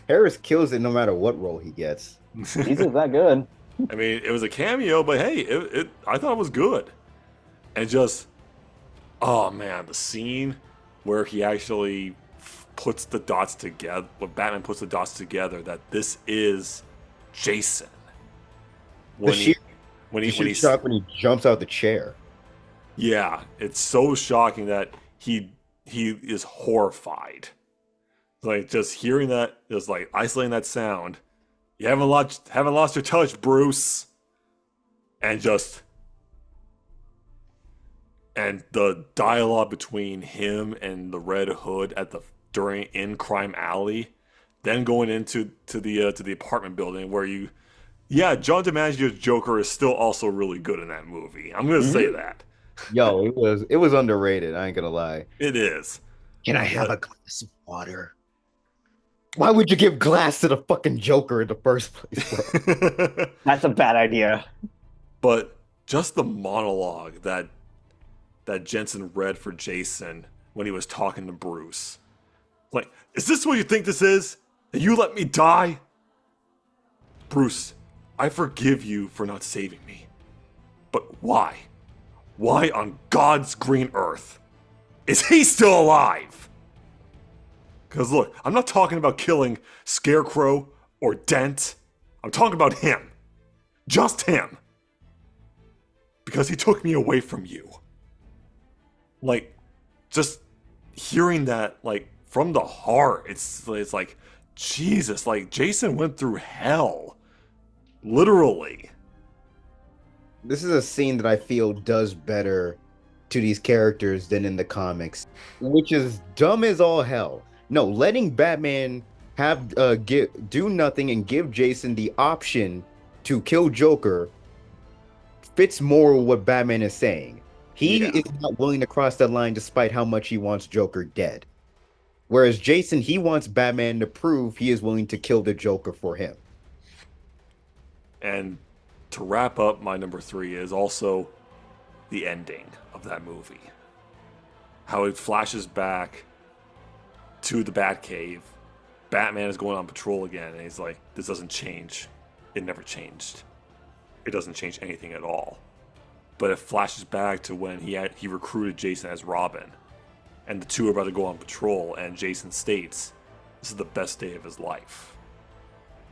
Harris kills it no matter what role he gets. He's just that good. I mean, it was a cameo, but hey, I thought it was good. And just, oh man, the scene where he actually puts the dots together, when Batman puts the dots together, that this is Jason. The sheer When shock when he jumps out the chair. yeah, it's so shocking that he is horrified. Like just hearing that, just like isolating that sound. You haven't lost your touch, Bruce. And the dialogue between him and the Red Hood in Crime Alley, then going into the apartment building where John DiMaggio's Joker is still also really good in that movie. I'm gonna say that. Yo, it was underrated. I ain't gonna lie. It is. Can I have a glass of water? Why would you give glass to the fucking Joker in the first place, bro? That's a bad idea. But just the monologue that Jensen read for Jason when he was talking to Bruce. Like, is this what you think this is? That you let me die? Bruce, I forgive you for not saving me. But why? Why on God's green earth is he still alive? Because look, I'm not talking about killing Scarecrow or Dent. I'm talking about him. Just him. Because he took me away from you. Like, just hearing that, like, from the heart, it's like, Jesus, like, Jason went through hell. Literally. This is a scene that I feel does better to these characters than in the comics, which is dumb as all hell. No, letting Batman do nothing and give Jason the option to kill Joker fits more with what Batman is saying. He is not willing to cross that line despite how much he wants Joker dead. Whereas Jason, he wants Batman to prove he is willing to kill the Joker for him. And to wrap up, my number 3 is also the ending of that movie. How it flashes back to the Batcave. Batman is going on patrol again, and he's like, this doesn't change. It never changed. It doesn't change anything at all. But it flashes back to when he recruited Jason as Robin. And the two are about to go on patrol, and Jason states, this is the best day of his life.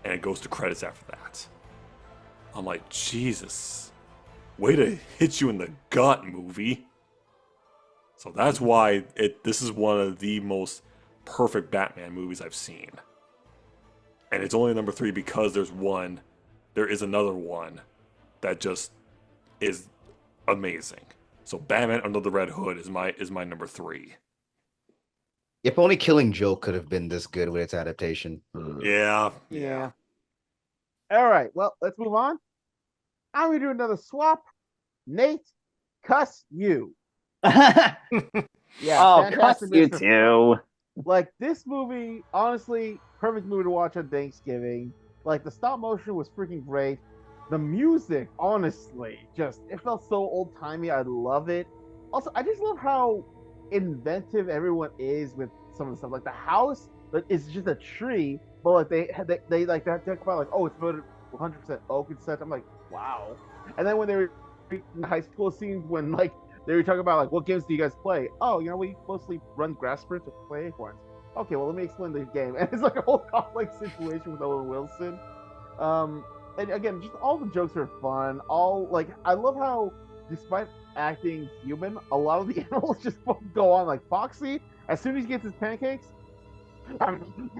And it goes to credits after that. I'm like, Jesus. Way to hit you in the gut, movie. So that's why this is one of the most perfect Batman movies I've seen. And it's only number 3 because there is another one that just is amazing. So Batman Under the Red Hood is my number 3. If only Killing Joke could have been this good with its adaptation. Yeah. All right, well, let's move on. I'm gonna do another swap. Nate, cuss you. Oh, Yeah, cuss fantastic you Mr. too. Like, this movie, honestly, perfect movie to watch on Thanksgiving. Like, the stop motion was freaking great. The music, honestly, it felt so old timey. I love it. Also, I just love how inventive everyone is with some of the stuff. Like, the house is just a tree, but like they like that talk about, like, oh, it's voted 100% oak and such. I'm like, wow. And then when they were in the high school scenes, when like they were talking about, like, what games do you guys play? Oh, we mostly run grass sprints with play acorns. Okay, well, let me explain the game. And it's like a whole complex situation with Owen Wilson. And again, just all the jokes are fun. I love how, despite acting human, a lot of the animals just go on. Like Foxy, as soon as he gets his pancakes, I'm,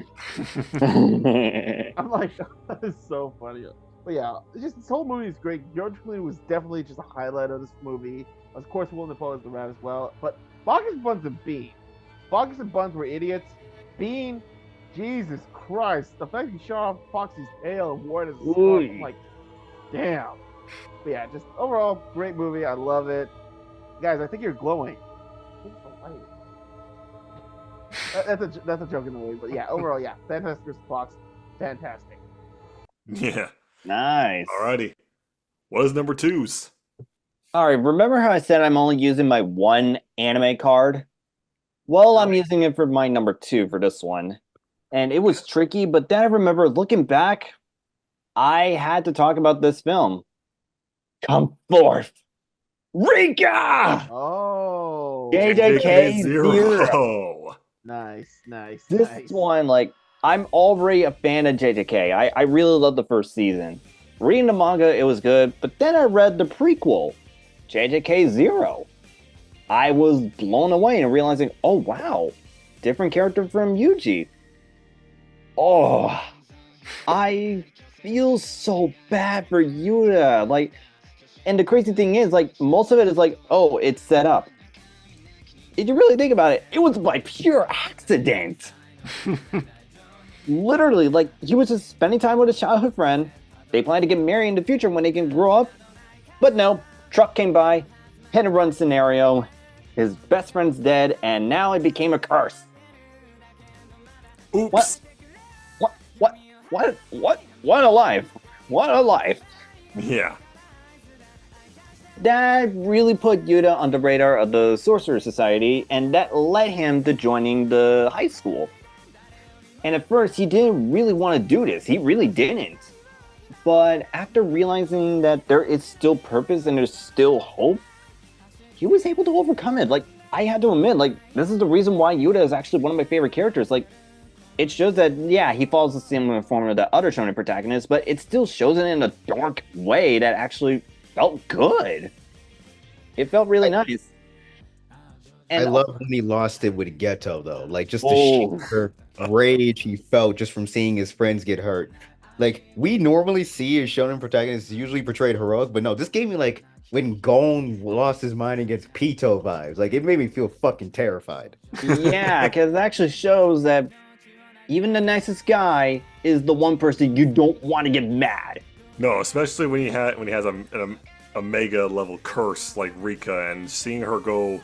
I'm like, that is so funny. But yeah, just this whole movie is great. George Clooney was definitely just a highlight of this movie. Of course, Willem Dafoe is around as well. But Bogus Buns and Bean. Bogus and Buns were idiots. Bean, Jesus Christ. The fact he shot off Foxy's tail and wore it as a scarf, I'm like, damn. But yeah, just overall, great movie. I love it. Guys, I think you're glowing. What's the light? That's a joke in the movie, but yeah, overall, yeah, Fantastic Mr. Fox, fantastic. Yeah. Nice. Alrighty. What is number two's? All right, remember how I said I'm only using my one anime card? Well, I'm using it for my number 2 for this one. And it was tricky, but then I remember looking back, I had to talk about this film. Come forth, Rika! Oh, JJK Zero. Nice. This one, like, I'm already a fan of JJK. I really love the first season. Reading the manga, it was good, but then I read the prequel, JJK Zero. I was blown away and realizing, oh wow, different character from Yuji. Oh, I feel so bad for Yuta. Like, and the crazy thing is, like, most of it is like, oh, it's set up. If you really think about it, it was by pure accident. Literally, like, he was just spending time with his childhood friend. They plan to get married in the future when they can grow up. But no, truck came by, hit and run scenario. His best friend's dead, and now it became a curse. Oops. What a life. What a life. Yeah. That really put Yuta on the radar of the Sorcerer Society, and that led him to joining the high school. And at first, he didn't really want to do this. He really didn't. But after realizing that there is still purpose and there's still hope, he was able to overcome it. Like, I had to admit, like, this is the reason why Yuta is actually one of my favorite characters. Like, it shows that, yeah, he follows the similar formula that other shonen protagonists, but it still shows it in a dark way that actually felt good. It felt really nice. And I love when he lost it with Ghetto, though. Like, just the sheer rage he felt just from seeing his friends get hurt. Like, we normally see as shonen protagonists usually portrayed heroic, but no, this gave me, like, when Gon lost his mind against Pt2 vibes. Like, it made me feel fucking terrified. Yeah, because it actually shows that even the nicest guy is the one person you don't want to get mad. No, especially when he has a mega level curse like Rika, and seeing her go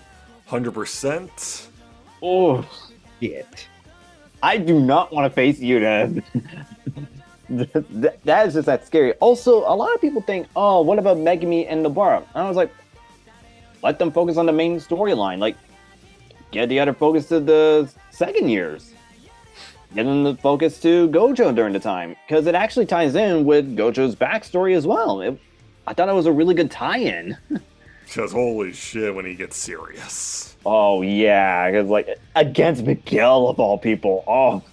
100%. Oh, shit! I do not want to face Yuta. That is just that scary. Also, a lot of people think, oh, what about Megumi and Nobara? And I was like, let them focus on the main storyline. Like, get the other focus to the second years. Get them the focus to Gojo during the time. Because it actually ties in with Gojo's backstory as well. I thought it was a really good tie-in. Because holy shit when he gets serious. Oh, yeah. Because, like, against Miguel of all people. Oh.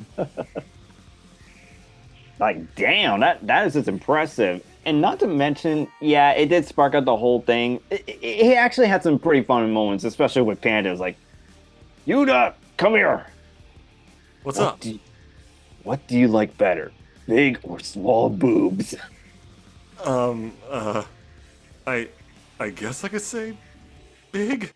Like, damn, that is just impressive. And not to mention, yeah, it did spark out the whole thing. It actually had some pretty fun moments, especially with Pandas. Like, Yuta, come here. What's up? What do you like better, big or small boobs? I guess I could say big.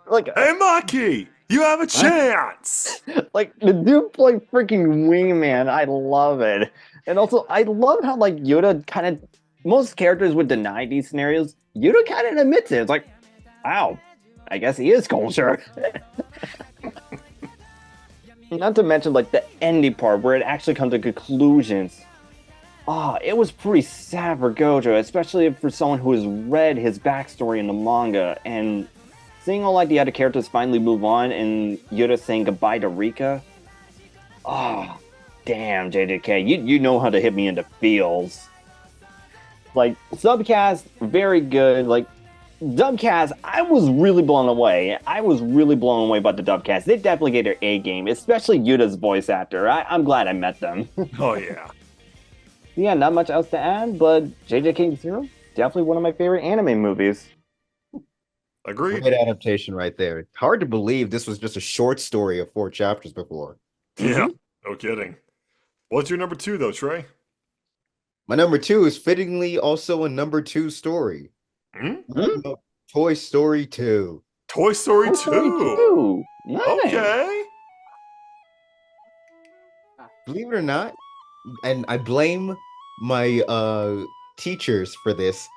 Like, hey, Maki, you have a chance. Like, the dude played freaking wingman. I love it. And also, I love how, like, Yuta kind of, most characters would deny these scenarios. Yuta kind of admits it. It's like, wow, I guess he is culture. Not to mention, like, the ending part where it actually comes to conclusions. It was pretty sad for Gojo, especially for someone who has read his backstory in the manga, and seeing all, like, the other characters finally move on and Yuta saying goodbye to Rika. Damn, JJK, you know how to hit me in the feels. Like, subcast, very good. Like, dubcast, I was really blown away. I was really blown away by the dubcast. They definitely gave their A game, especially Yuta's voice actor. I'm glad I met them. Oh, yeah. Yeah, not much else to add, but JJK Zero, definitely one of my favorite anime movies. Agreed. Great adaptation right there. Hard to believe this was just a short story of 4 chapters before. Yeah, no kidding. What's your number 2 though, Trey? My number 2 is fittingly also a number 2 story. Hmm? Toy Story 2. Toy Story Toy Story 2. 2. Nice. Okay. Believe it or not, and I blame my teachers for this.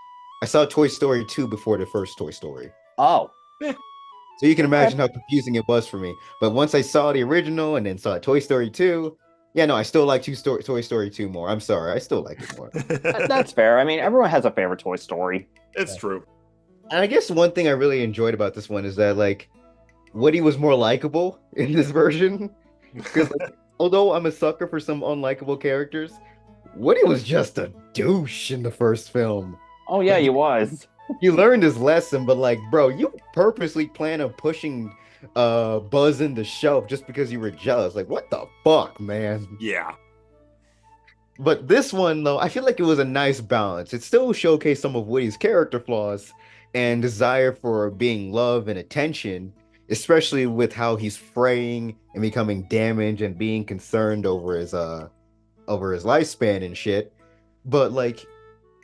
I saw Toy Story 2 before the first Toy Story. Oh. So you can imagine how confusing it was for me. But once I saw the original and then saw Toy Story 2, yeah, no, I still like Toy Story 2 more. I'm sorry, I still like it more. That's fair. I mean, everyone has a favorite Toy Story. It's true. And I guess one thing I really enjoyed about this one is that like Woody was more likable in this version. Because although I'm a sucker for some unlikable characters, Woody was just a douche in the first film. Oh yeah, he was. He learned his lesson, but like, bro, you purposely plan on pushing Buzz in the shelf just because you were jealous. Like, what the fuck, man? Yeah. But this one, though, I feel like it was a nice balance. It still showcased some of Woody's character flaws and desire for being love and attention, especially with how he's fraying and becoming damaged and being concerned over his lifespan and shit. But like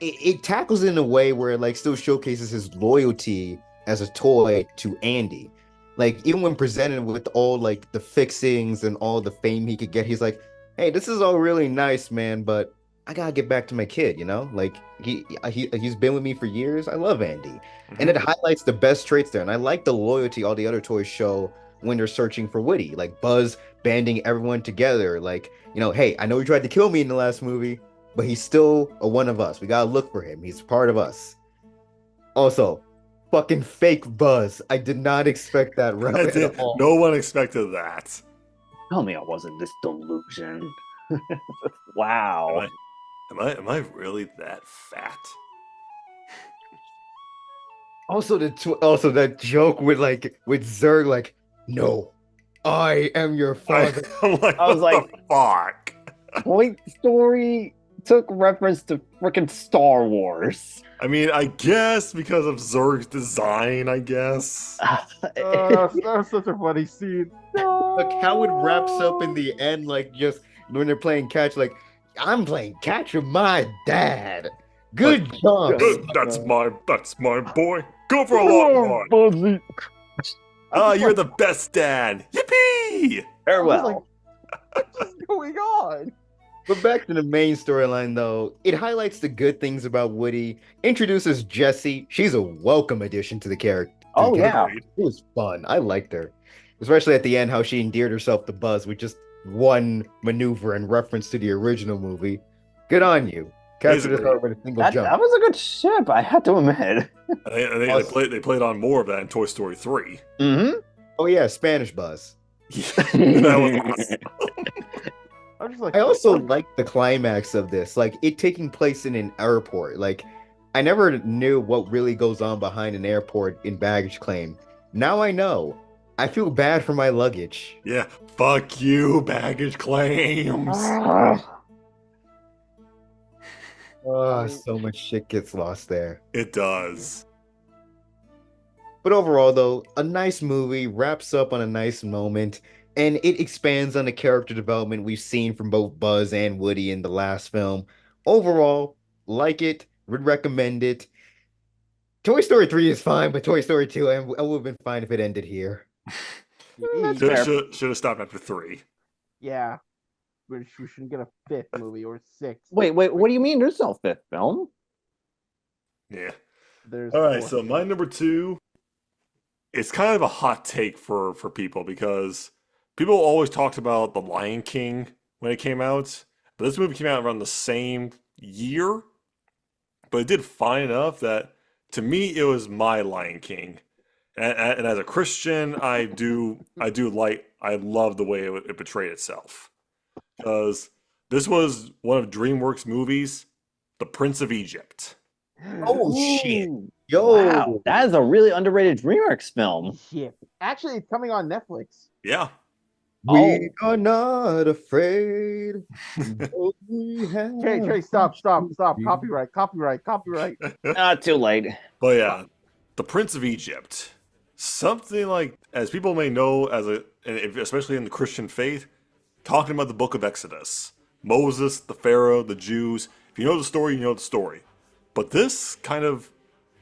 it tackles it in a way where it like still showcases his loyalty as a toy to Andy. Like even when presented with all like the fixings and all the fame he could get, he's like, "Hey, this is all really nice, man, but I gotta get back to my kid, you know? Like he's been with me for years. I love Andy." And it highlights the best traits there. And I like the loyalty all the other toys show when they're searching for Woody, like Buzz banding everyone together. Like, you know, hey, I know he tried to kill me in the last movie, but he's still a one of us. We gotta look for him. He's part of us. Also, fucking fake Buzz. I did not expect that right at all. No one expected that. Tell me I wasn't this delusion. Wow. Am I really that fat? Also, also that joke with Zurg, like, no, I am your father. I'm like, I was what like- the fuck? Toy Story took reference to freaking Star Wars. I mean, I guess because of Zurg's design, I guess. That was such a funny scene. Look how it wraps up in the end, like just when they're playing catch, like I'm playing catch with my dad. Good job. Good, that's my boy. Go for a long one. Buzzy. Ah, you're the best dad. Yippee! Farewell. What's going on? But back to the main storyline, though, it highlights the good things about Woody, introduces Jessie. She's a welcome addition to the character. Oh, yeah. It was fun. I liked her. Especially at the end, how she endeared herself to Buzz with just one maneuver in reference to the original movie. Good on you. Captured his heart with a single jump. That was a good ship, I had to admit. They played on more of that in Toy Story 3. Mm-hmm. Oh, yeah, Spanish Buzz. That was awesome. I'm just like, I also like the climax of this, like it taking place in an airport. Like I never knew what really goes on behind an airport in baggage claim. Now I know. I feel bad for my luggage. Yeah, fuck you, baggage claims. Oh, so much shit gets lost there. It does. But overall, though, a nice movie wraps up on a nice moment, and it expands on the character development we've seen from both Buzz and Woody in the last film. Overall, like it, would recommend it. Toy Story 3 is fine, but Toy Story 2, I would have been fine if it ended here. Fair. Should have stopped after 3. yeah, we shouldn't get a 5th movie or 6th. Wait, what do you mean? There's no fifth film. Yeah. There's All right, 4th. so my number 2, it's kind of a hot take for people because people always talked about The Lion King when it came out, but this movie came out around the same year, but it did fine enough that to me it was my Lion King. And as a Christian, I love the way it portrayed itself. Because this was one of DreamWorks' movies, The Prince of Egypt. Oh, shit. Ooh. Yo! Wow, that is a really underrated DreamWorks film. Shit. Actually, it's coming on Netflix. Yeah. We are not afraid. though we have Trey, stop. Copyright. Too late. But yeah, The Prince of Egypt. Something like, as people may know, especially in the Christian faith, talking about the book of Exodus. Moses, the Pharaoh, the Jews. If you know the story, you know the story. But this kind of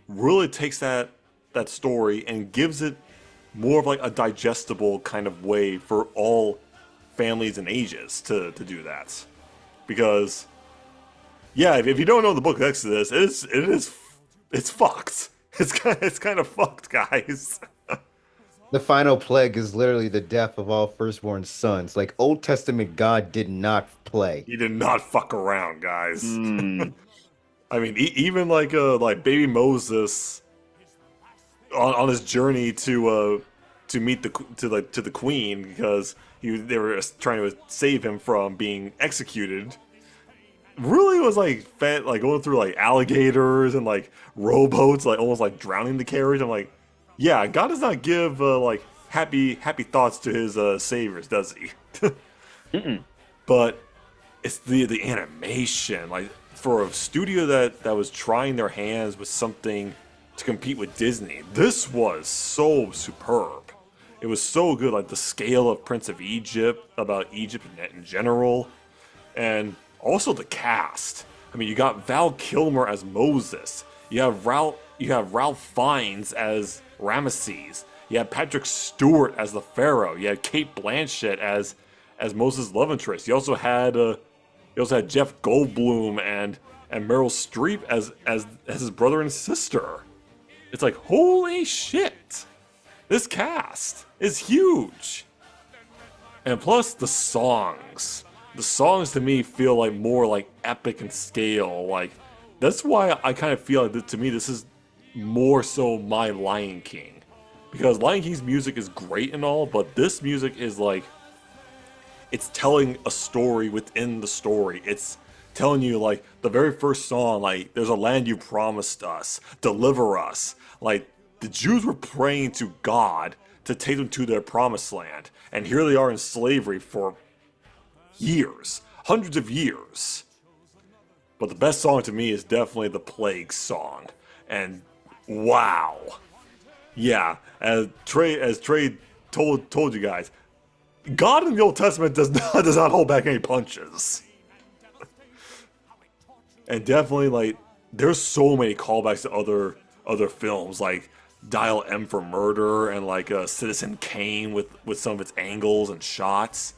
really takes that story and gives it more of like a digestible kind of way for all families and ages to do that. Because yeah, if you don't know the book of Exodus, it's fucked. It's kind of fucked, guys. The final plague is literally the death of all firstborn sons. Like Old Testament God did not play. He did not fuck around, guys. Mm. I mean, even like baby Moses on his journey to meet the queen because they were trying to save him from being executed. Really was like going through like alligators and like rowboats, like almost like drowning the carriage. I'm like, yeah, God does not give like happy thoughts to his saviors, does he? Mm-mm. But it's the animation, like for a studio that was trying their hands with something to compete with Disney. This was so superb. It was so good, like the scale of Prince of Egypt, about Egypt in general, and also the cast. I mean, you got Val Kilmer as Moses. You have Ralph Fiennes as Ramesses. You have Patrick Stewart as the Pharaoh. You had Kate Blanchett as Moses' love interest. You also had Jeff Goldblum and Meryl Streep as his brother and sister. It's like, holy shit! This cast is huge. And plus the songs. The songs to me feel like more like epic in scale. Like that's why I kind of feel like to me this is more so my Lion King. Because Lion King's music is great and all, but this music is like it's telling a story within the story. It's telling you like the very first song, like there's a land you promised us, deliver us. Like the Jews were praying to God to take them to their promised land, and here they are in slavery for years, hundreds of years. But the best song to me is definitely the Plague song, and wow, yeah, as Trey told you guys, God in the Old Testament does not hold back any punches. And definitely like there's so many callbacks to other films like Dial M for Murder and like Citizen Kane with some of its angles and shots.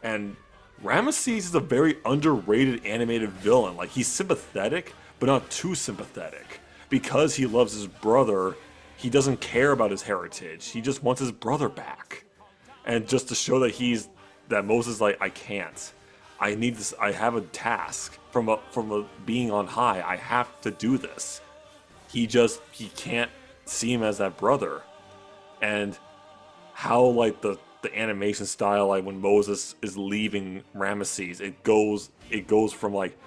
And Ramesses is a very underrated animated villain. Like he's sympathetic, but not too sympathetic. Because he loves his brother, he doesn't care about his heritage. He just wants his brother back. And just to show that Moses is like, I can't. I need this. I have a task from a being on high. I have to do this. He can't see him as that brother. And how like the animation style, like when Moses is leaving Ramesses, it goes from like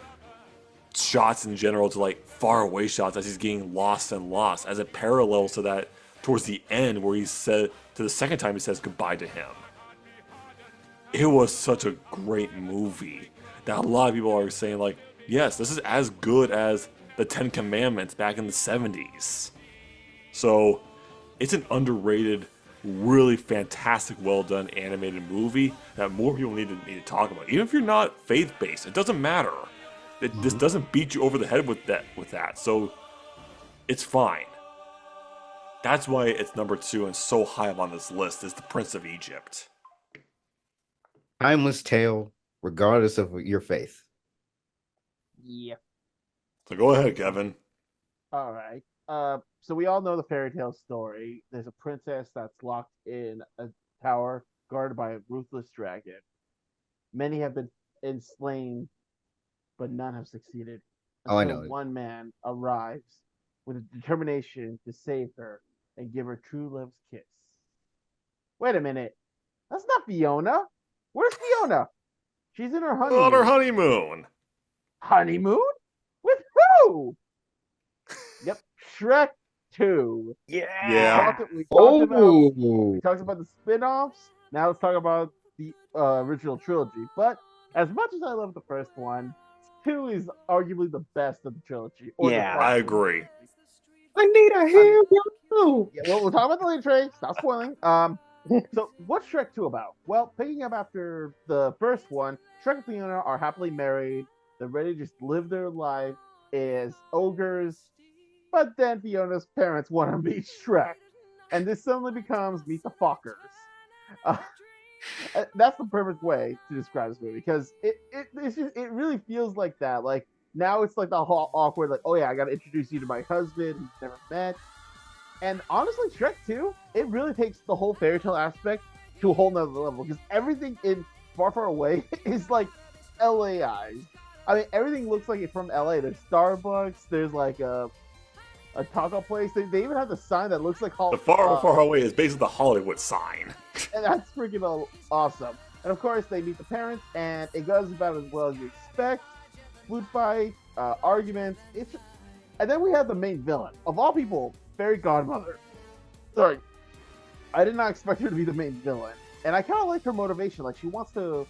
shots in general to like far away shots as he's getting lost and lost, as it parallels to that towards the end where he said to the second time he says goodbye to him. It was such a great movie that a lot of people are saying like, yes, this is as good as the Ten Commandments back in the 70s. So it's an underrated, really fantastic, well done animated movie that more people need to talk about. Even if you're not faith based, it doesn't matter. This doesn't beat you over the head with that. So it's fine. That's why it's number 2 and so high up on this list is The Prince of Egypt. Timeless tale, regardless of your faith. Yeah. So go ahead, Kevin. All right. So we all know the fairy tale story. There's a princess that's locked in a tower guarded by a ruthless dragon. Many have been enslaved, but none have succeeded. Oh, I Until know. one man arrives with a determination to save her and give her true love's kiss. Wait a minute. That's not Fiona. Where's Fiona? She's in her honeymoon. On our honeymoon. Honeymoon? With who? Yep, Shrek 2. Yeah. We Oh, talked about the spin-offs. Now let's talk about the original trilogy. But as much as I love the first one, 2 is arguably the best of the trilogy. Yeah. I agree. I need a hero. Yeah, we'll talk about the later, Trey. Stop spoiling. So, what's Shrek 2 about? Well, picking up after the first one, Shrek and Fiona are happily married. They're ready to just live their life as ogres. But then Fiona's parents want to meet Shrek. And this suddenly becomes Meet the Fockers. Uh, that's the perfect way to describe this movie because it really feels like that. Like, now it's like the whole awkward, like, oh yeah, I got to introduce you to my husband who's never met. And honestly, Shrek 2, it really takes the whole fairy tale aspect to a whole nother level because everything in Far Far Away is like LA eyes. I mean, everything looks like it's from LA. There's Starbucks, there's like a taco place. They even have the sign that looks like The far away is basically the Hollywood sign. and that's freaking awesome. And of course, they meet the parents, and it goes about as well as you expect. Food fight, arguments. And then we have the main villain of all people, Fairy Godmother. Sorry, I did not expect her to be the main villain, and I kind of like her motivation. Like, she wants to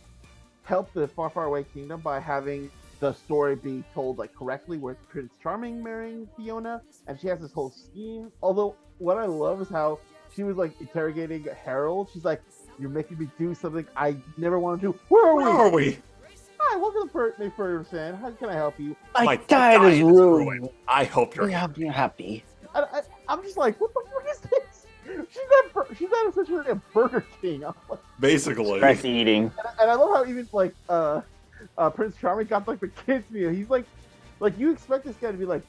help the Far Far Away Kingdom by having the story be told like correctly, where it's Prince Charming marrying Fiona, and she has this whole scheme. Although what I love is how she was like interrogating Harold. She's like, "You're making me do something I never want to do. Where are we? Hi, welcome to Mayfurson. How can I help you? My diet is ruined. I hope you're You're happy. I'm just like, what the fuck is this? She's not essentially a Burger King. I'm like, basically. Stress eating. and I love how even like Prince Charming got like the kids meal. He's like you expect this guy to be like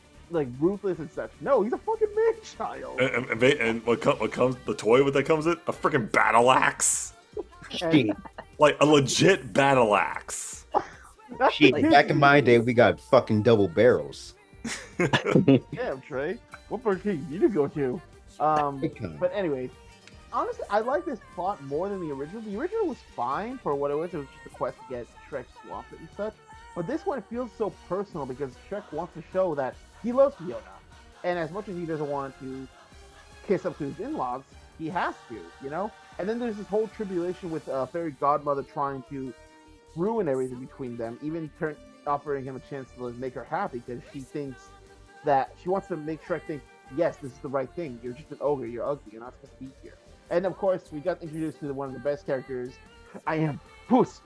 ruthless and such. No, he's a fucking man child. And what comes the toy that comes with a freaking battle axe, And like a legit battle axe. that's Shit, the back in thing. my day, we got fucking double barrels. Damn, Trey. What Burger King you to go to? Big time. But anyways, honestly, I like this plot more than the original. The original was fine for what it was. It was just a quest to get Shrek swamped and such. But this one feels so personal because Shrek wants to show that he loves Fiona. And as much as he doesn't want to kiss up to his in-laws, he has to, you know? And then there's this whole tribulation with Fairy Godmother trying to ruin everything between them, even offering him a chance to make her happy because she thinks that she wants to make Shrek think, yes, this is the right thing. You're just an ogre. You're ugly. You're not supposed to be here. And of course, we got introduced to one of the best characters. I am Puss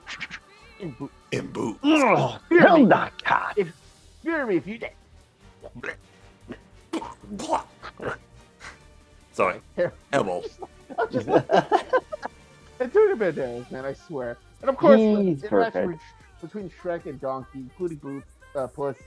in Boots. In boot. Ugh, Fear hell me. not, God. Fear me if you did. Sorry. Here. Elbow. I'm just Antonio Banderas, man, I swear. And of course, the He's interaction between Shrek and Donkey, including Boots, Puss,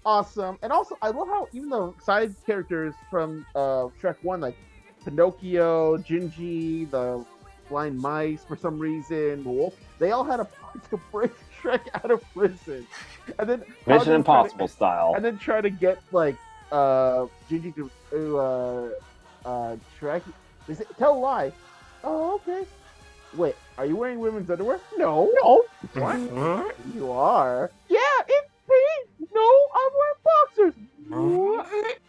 awesome. And also, I love how even the side characters from Shrek 1, like Pinocchio, Gingy, the blind mice, for some reason, Wolf, they all had a point to break Shrek out of prison. And then Mission Impossible style. and then try to get like Gingy to Shrek. They say, tell a lie. Oh, okay. Wait, are you wearing women's underwear? No. What? You are. Yeah, it's me. No, I'm wearing boxers. What?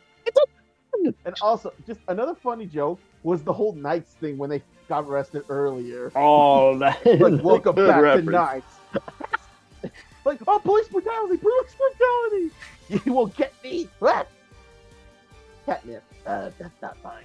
And also, just another funny joke was the whole Knights thing when they got arrested earlier. Oh, that is Like, welcome a good back reference. to Knights. Like, oh, police brutality, police brutality. You will get me. What? Catnip. That's not fine.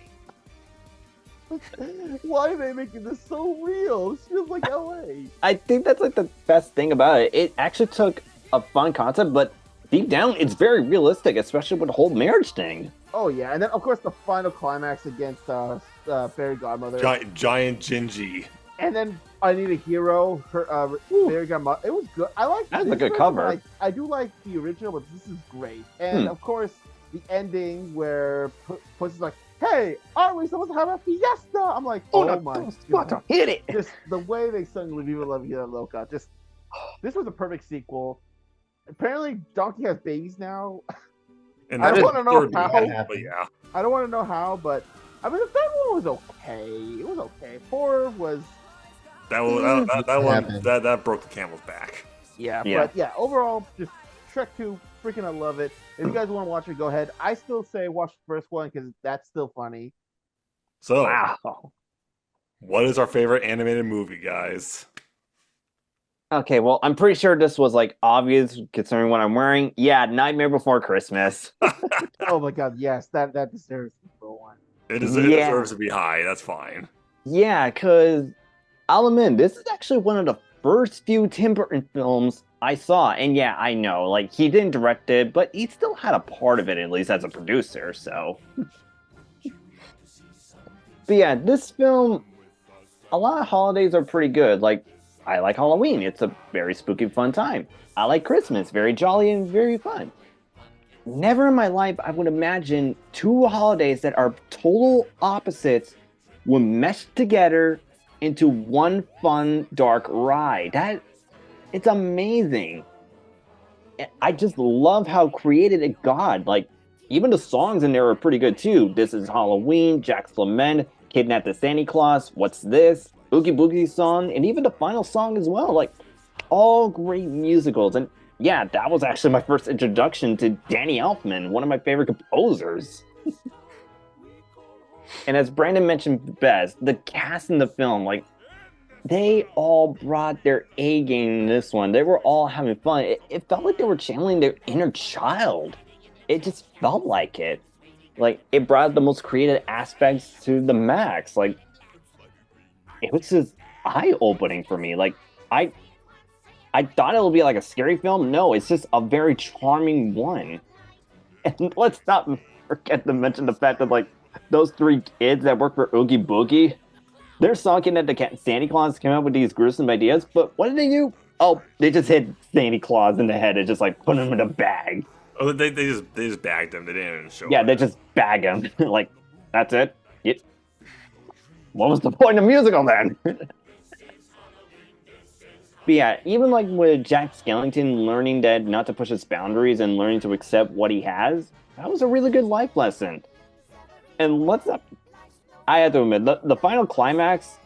Why are they making this so real? This feels like LA. I think that's like the best thing about it. It actually took a fun concept, but deep down, it's very realistic, especially with the whole marriage thing. Oh yeah, and then of course the final climax against Fairy Godmother, Giant Gingy. and then I Need a Hero. Her Fairy Godmother. It was good. I like. That's a this good version, cover. I do like the original, but this is great. And of course the ending where Puss is like, "Hey, aren't we supposed to have a fiesta?" I'm like, "Oh my god!" Hit it! Just the way they sung "La Viva La Vida Loca." Just this was a perfect sequel. Apparently, Donkey has babies now. And I that's don't the wanna know third how. one, but yeah. I don't want to know how, but I mean, the third one was okay. It was okay. 4 was, That broke the camel's back. yeah, Yeah. but yeah, overall, just Shrek 2, freaking I love it. If you guys want to watch it, go ahead. I still say watch the first one because that's still funny. So, Wow. what is our favorite animated movie, guys? Okay, well, I'm pretty sure this was like obvious considering what I'm wearing. Yeah, Nightmare Before Christmas. Oh my god, yes, that deserves number one. It Yeah. deserves to be high. That's fine. Yeah, because I'll admit, this is actually one of the first few Tim Burton films I saw. And yeah, I know, like, he didn't direct it, but he still had a part of it, at least as a producer, so. But yeah, this film, a lot of holidays are pretty good. Like, I like Halloween, it's a very spooky, fun time. I like Christmas, very jolly and very fun. Never in my life I would imagine two holidays that are total opposites would mesh together into one fun dark ride. That it's amazing. I just love how creative it got. Like even the songs in there are pretty good too. This is Halloween, Jack's Lament, Kidnap the Santa Claus, What's This, Oogie Boogie song, and even the final song as well. Like all great musicals. And yeah, that was actually my first introduction to Danny Elfman, one of my favorite composers. And as Brandon mentioned best, the cast in the film, like they all brought their A game in this one. They were all having fun. It felt like they were channeling their inner child. It just felt like it. Like it brought the most creative aspects to the max. Like it was just eye-opening for me. Like I thought it would be like a scary film. No, it's just a very charming one. And let's not forget to mention the fact that like those three kids that work for Oogie Boogie, they're sunken that the Santa Claus came up with these gruesome ideas. But what did they do? Oh, they just hit Santa Claus in the head and just like put him in a bag. Oh, they just bagged him. They didn't even show. Yeah, they just bag him. Like that's it. What was the point of musical then? But yeah, even like with Jack Skellington learning that not to push his boundaries and learning to accept what he has, that was a really good life lesson. And I have to admit, the final climax,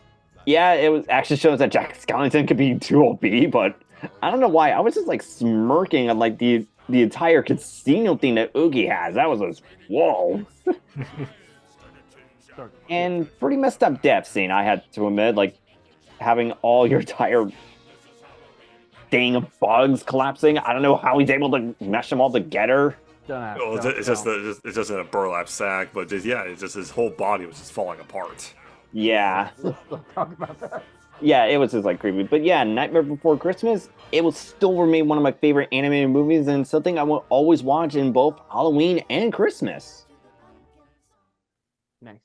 yeah, it was actually shows that Jack Skellington could be too OP, but I don't know why. I was just like smirking at like the entire casino thing that Oogie has. That was just, whoa. And pretty messed up death scene, I had to admit, like having all your entire thing of bugs collapsing. I don't know how he's able to mesh them all together. It's just in a burlap sack, but it's just his whole body was just falling apart. Yeah. Let's talk about that. Yeah, it was just like creepy. But yeah, Nightmare Before Christmas, it will still remain one of my favorite animated movies and something I will always watch in both Halloween and Christmas. Nice.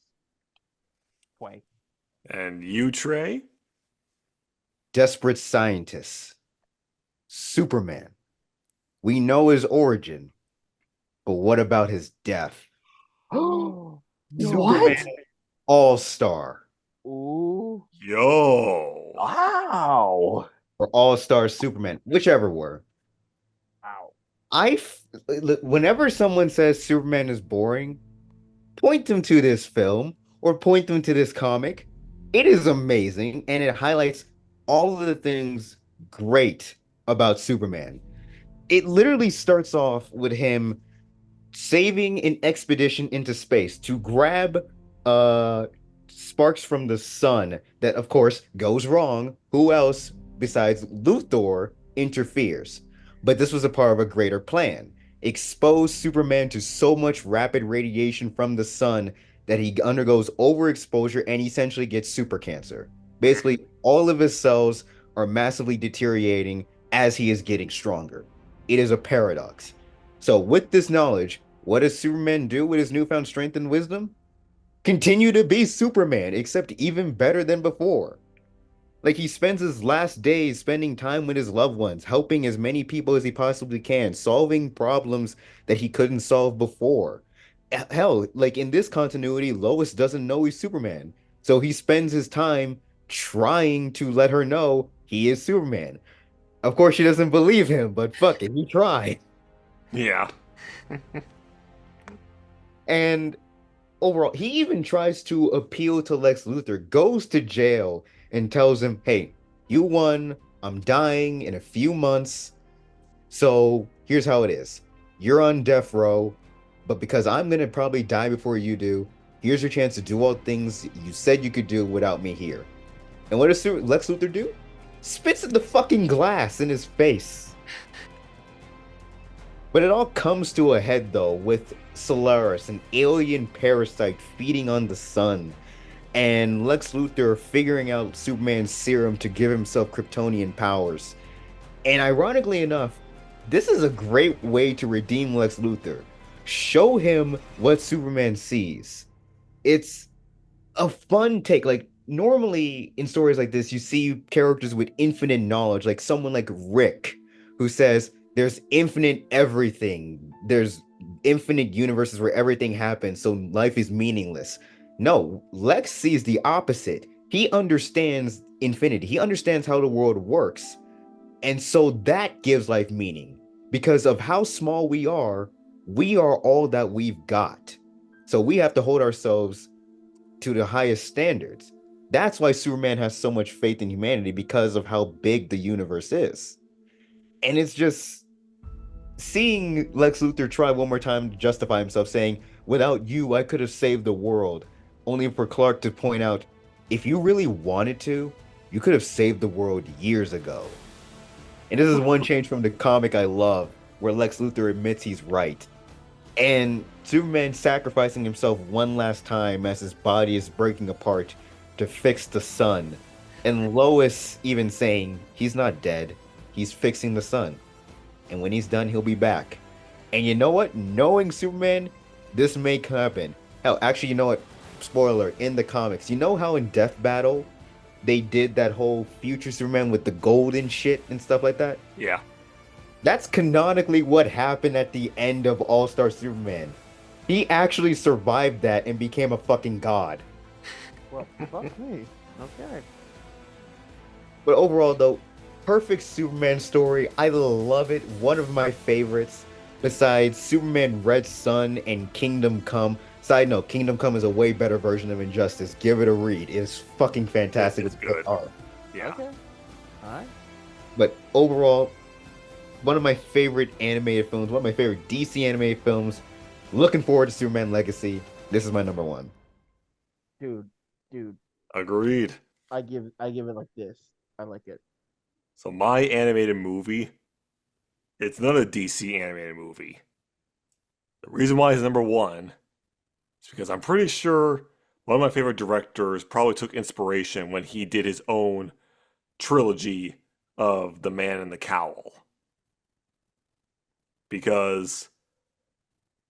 Way. And you, Trey? Desperate Scientists. Superman. We know his origin, but what about his death? What? Superman All-Star. Ooh. Yo. Wow. Or All-Star Superman, whichever were. Wow. Whenever someone says Superman is boring, point them to this film or point them to this comic. It is amazing and it highlights all of the things great about Superman. It literally starts off with him saving an expedition into space to grab sparks from the sun that of course goes wrong. Who else besides Luthor interferes? But this was a part of a greater plan. Expose Superman to so much rapid radiation from the sun that he undergoes overexposure and essentially gets super cancer. Basically, all of his cells are massively deteriorating as he is getting stronger. It is a paradox. So with this knowledge, what does Superman do with his newfound strength and wisdom? Continue to be Superman, except even better than before. Like he spends his last days spending time with his loved ones, helping as many people as he possibly can, solving problems that he couldn't solve before. Hell, like in this continuity, Lois doesn't know he's Superman. So he spends his time trying to let her know he is Superman. Of course, she doesn't believe him, but fuck it, he tried. Yeah. And overall, he even tries to appeal to Lex Luthor, goes to jail, and tells him, hey, you won. I'm dying in a few months. So here's how it is. You're on death row, but because I'm going to probably die before you do, here's your chance to do all things you said you could do without me here. And what does Lex Luthor do? Spits at the fucking glass in his face. But it all comes to a head, though, with Solaris, an alien parasite feeding on the sun. and Lex Luthor figuring out Superman's serum to give himself Kryptonian powers. And ironically enough, this is a great way to redeem Lex Luthor. Show him what Superman sees. It's a fun take. Like, normally in stories like this, you see characters with infinite knowledge, like someone like Rick, who says there's infinite everything, there's infinite universes where everything happens, so life is meaningless. No, Lex sees the opposite. He understands infinity, he understands how the world works. And so that gives life meaning. Because of how small we are all that we've got. So we have to hold ourselves to the highest standards. That's why Superman has so much faith in humanity, because of how big the universe is. And it's just seeing Lex Luthor try one more time to justify himself, saying, without you, I could have saved the world. Only for Clark to point out, if you really wanted to, you could have saved the world years ago. And this is one change from the comic I love, where Lex Luthor admits he's right. And Superman sacrificing himself one last time as his body is breaking apart to fix the sun. And Lois even saying he's not dead, he's fixing the sun. And when he's done, he'll be back. And you know what? Knowing Superman, this may happen. Hell, actually, you know what? Spoiler, in the comics, you know how in Death Battle, they did that whole future Superman with the golden shit and stuff like that? Yeah. That's canonically what happened at the end of All-Star Superman. He actually survived that and became a fucking god. Well, fuck me. Okay. But overall, though, perfect Superman story. I love it. One of my favorites, besides Superman Red Sun and Kingdom Come. Side note, Kingdom Come is a way better version of Injustice. Give it a read. It's fucking fantastic. It's good. Yeah. Okay. All right. But overall, one of my favorite animated films, one of my favorite DC animated films. Looking forward to Superman Legacy. This is my number one. Dude. Agreed. I give it like this. I like it. So my animated movie, it's not a DC animated movie. The reason why it's number one is because I'm pretty sure one of my favorite directors probably took inspiration when he did his own trilogy of The Man in the Cowl. Because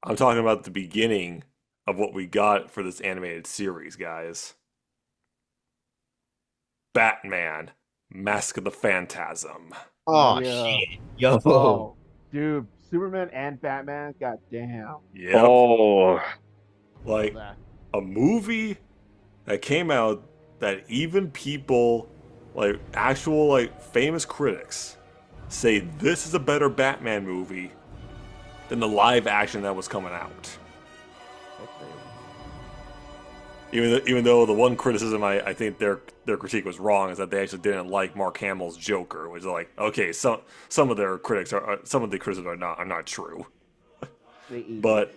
I'm talking about the beginning of what we got for this animated series, guys. Batman, Mask of the Phantasm. Oh, Yeah. shit. Yo. Oh, dude, Superman and Batman. God damn. Yep. Oh, Like That. a movie that came out that even people, like actual like famous critics, say this is a better Batman movie than the live action that was coming out. Even though the one criticism I think their critique was wrong is that they actually didn't like Mark Hamill's Joker, which is like, okay, some of their critics some of the criticisms are not true. But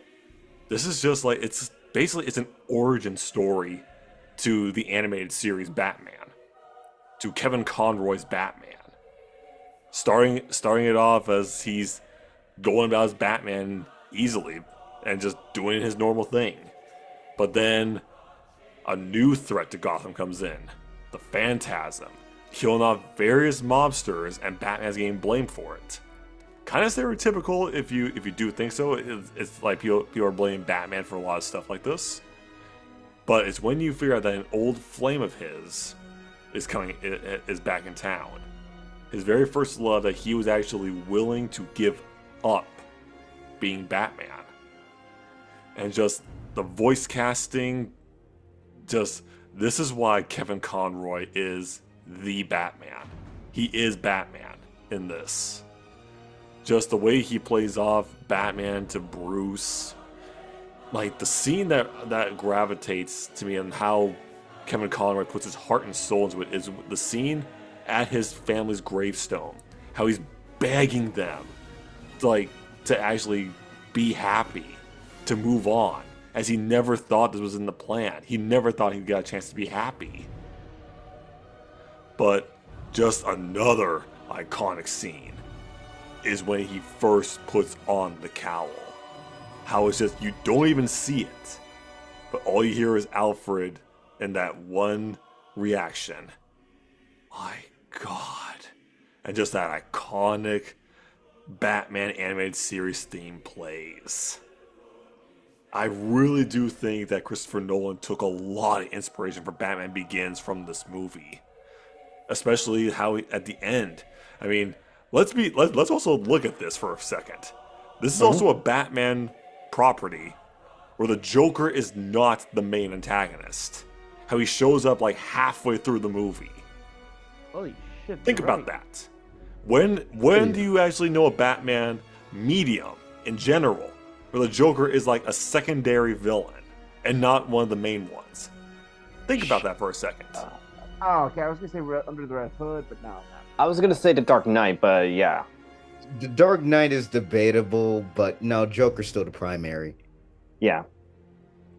this is just like it's an origin story to the animated series Batman, to Kevin Conroy's Batman. Starting it off as he's going about his Batman easily and just doing his normal thing. But then a new threat to Gotham comes in. The Phantasm. Killing off various mobsters and Batman's getting blamed for it. Kind of stereotypical if you do think so. It's like people are blaming Batman for a lot of stuff like this. But it's when you figure out that an old flame of his is back in town. His very first love that he was actually willing to give up being Batman. And just the voice casting, just this is why Kevin Conroy is the Batman. He is Batman in this. Just the way he plays off Batman to Bruce. Like the scene that gravitates to me and how Kevin Conroy puts his heart and soul into it is the scene at his family's gravestone. How he's begging them to actually be happy, to move on. As he never thought this was in the plan. He never thought he'd get a chance to be happy. But just another iconic scene is when he first puts on the cowl. How it's just, you don't even see it. But all you hear is Alfred in that one reaction. My God. And just that iconic Batman animated series theme plays. I really do think that Christopher Nolan took a lot of inspiration for Batman Begins from this movie, especially how at the end. I mean, let's also look at this for a second. This is also a Batman property where the Joker is not the main antagonist. How he shows up like halfway through the movie. Holy shit! Think you're about right. that. When do you actually know a Batman medium in general where the Joker is like a secondary villain and not one of the main ones? Think about that for a second. Oh, okay. I was gonna say Under the Red Hood, but no. I was gonna say The Dark Knight, but yeah. The Dark Knight is debatable, but no, Joker's still the primary. Yeah.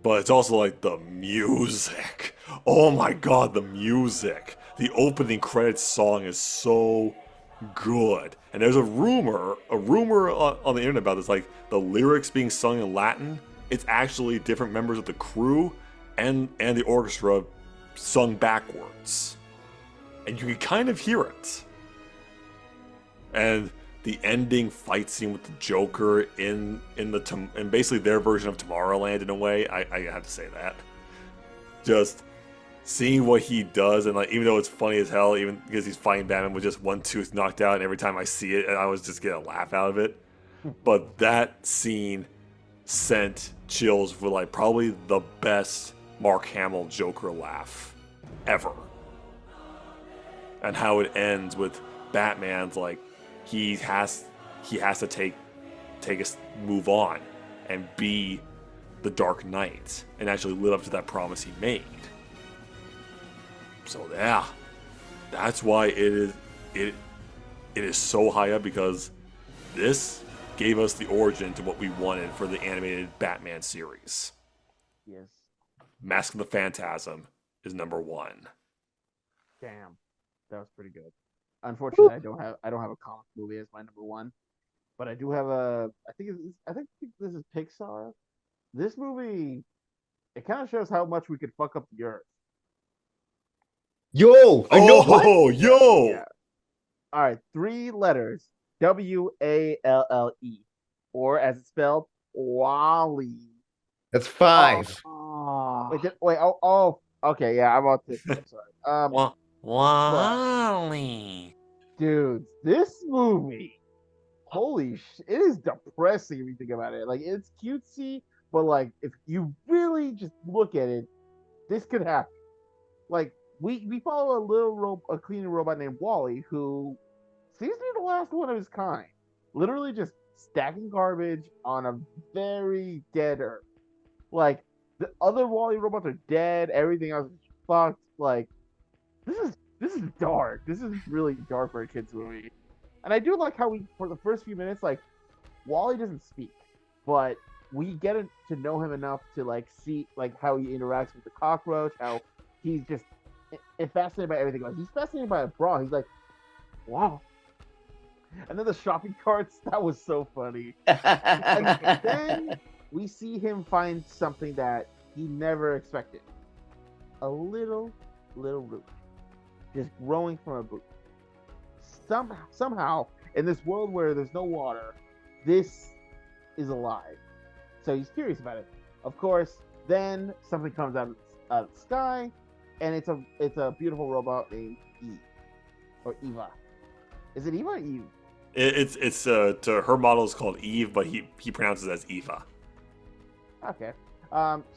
But it's also like the music. Oh my God, the music. The opening credits song is so good. And there's a rumor on the internet about this, like the lyrics being sung in Latin. It's actually different members of the crew and the orchestra sung backwards. And you can kind of hear it. And the ending fight scene with the Joker in basically their version of Tomorrowland in a way, I have to say that. Just seeing what he does, and like even though it's funny as hell, even because he's fighting Batman with just one tooth knocked out, and every time I see it, I was just getting a laugh out of it. But that scene sent chills for like probably the best Mark Hamill Joker laugh ever. And how it ends with Batman's like he has to take a move on and be the Dark Knight and actually live up to that promise he made. So yeah, that's why it is so high up, because this gave us the origin to what we wanted for the animated Batman series. Yes. Mask of the Phantasm is number 1. Damn, that was pretty good. Unfortunately, I don't have a comic movie as my number 1, but I do have a. I think this is Pixar. This movie, it kind of shows how much we could fuck up the earth. Yo, I know what? Oh, yo! Yeah. All right, 3 letters. Walle, or as it's spelled, Wally. That's 5. Wait. Okay. Yeah, I'm about to. I'm sorry. Wally. Dude, this movie, holy shit, it is depressing if you think about it. Like, it's cutesy, but like, if you really just look at it, this could happen. Like, we follow a cleaning robot named Wally, who seems to be the last one of his kind. Literally just stacking garbage on a very dead Earth. Like, the other Wally robots are dead, everything else is fucked. Like, this is dark. This is really dark for a kid's movie. And I do like how for the first few minutes, like, Wally doesn't speak, but we get to know him enough to like see like how he interacts with the cockroach, how he's just fascinated by everything. Like, he's fascinated by a bra. He's like, wow. And then the shopping carts, that was so funny. And then we see him find something that he never expected. A little root. Just growing from a boot. Somehow, in this world where there's no water, this is alive. So he's curious about it. Of course, then something comes out of the sky, and it's a beautiful robot named Eve. Or Eva. Is it Eva or Eve? It's to her model is called Eve, but he pronounces it as Eva. Okay.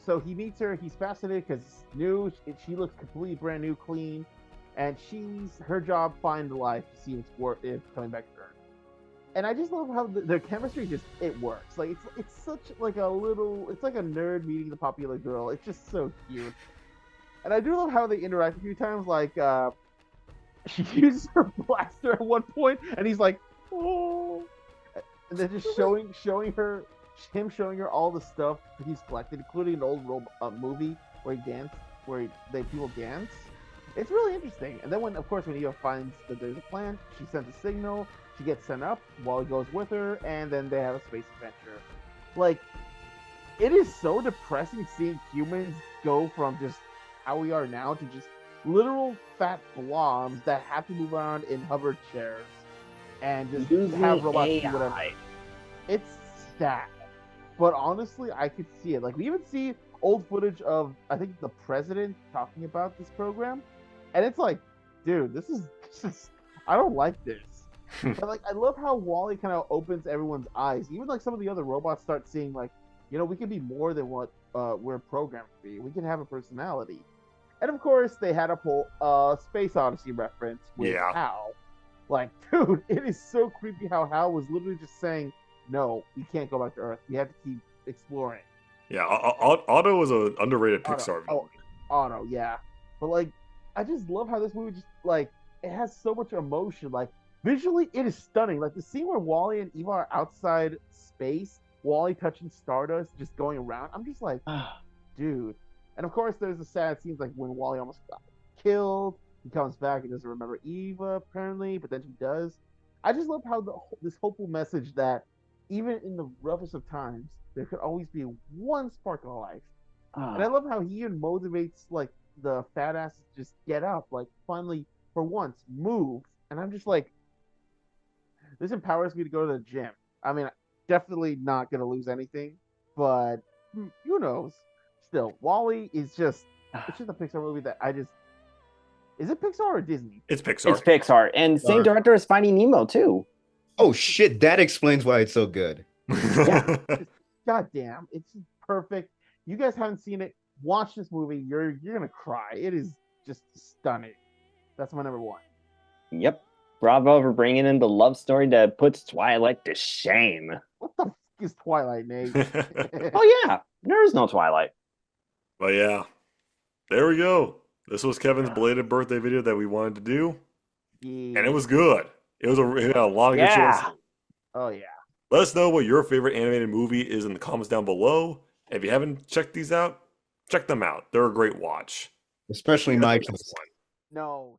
So he meets her. He's fascinated because it's new. She looks completely brand new, clean, and her job find life to see if coming back to Earth. And I just love how their chemistry it works. Like it's such like it's like a nerd meeting the popular girl. It's just so cute. And I do love how they interact a few times. Like she uses her blaster at one point, and he's like, oh, and then just showing her all the stuff that he's collected, including an old movie where people dance. It's really interesting. And then when Eva finds that there's a plan, she sends a signal. She gets sent up. Wally goes with her, and then they have a space adventure. Like, it is so depressing seeing humans go from just how we are now to just literal fat blobs that have to move around in hover chairs and just Using have robots do AI. whatever. It's sad. But honestly, I could see it. Like, we even see old footage of, I think, the president talking about this program. And it's like, dude, this is I don't like this. But, like, I love how Wally kind of opens everyone's eyes. Even, like, some of the other robots start seeing, like, we can be more than what we're programmed to be. We can have a personality. And, of course, they had a pull Space Odyssey reference with Yeah. Hal. Like, dude, it is so creepy how Hal was literally just saying, no, we can't go back to Earth. We have to keep exploring. Yeah, Otto was an underrated Pixar villain. Otto, yeah. But, like, I just love how this movie just, like, it has so much emotion. Like, visually, it is stunning. Like, the scene where Wally and Eva are outside space, Wally touching Stardust, just going around. I'm just like, dude. And, of course, there's the sad scenes, like, when Wally almost got killed. He comes back, he doesn't remember Eva, apparently, but then she does. I just love how this hopeful message that even in the roughest of times, there could always be one spark of life. And I love how he even motivates, like, the fat asses to just get up, like, finally, for once, move. And I'm just like, this empowers me to go to the gym. I mean, definitely not going to lose anything, but who knows? Still, Wall-E is just, it's just a Pixar movie that I just, is it Pixar or Disney? It's Pixar. It's Pixar. And same director as Finding Nemo, too. Oh, shit. That explains why it's so good. God damn, it's perfect. You guys haven't seen it, watch this movie. You're gonna cry. It is just stunning. That's my number one. Yep. Bravo for bringing in the love story that puts Twilight to shame. What the f is Twilight, Nate? Oh, yeah. There is no Twilight. But yeah, there we go. This was Kevin's belated birthday video that we wanted to do, Yeah. and it was good. It had a lot of good choices. Oh yeah. Let us know what your favorite animated movie is in the comments down below. If you haven't checked these out, check them out. They're a great watch. Especially my choice. No.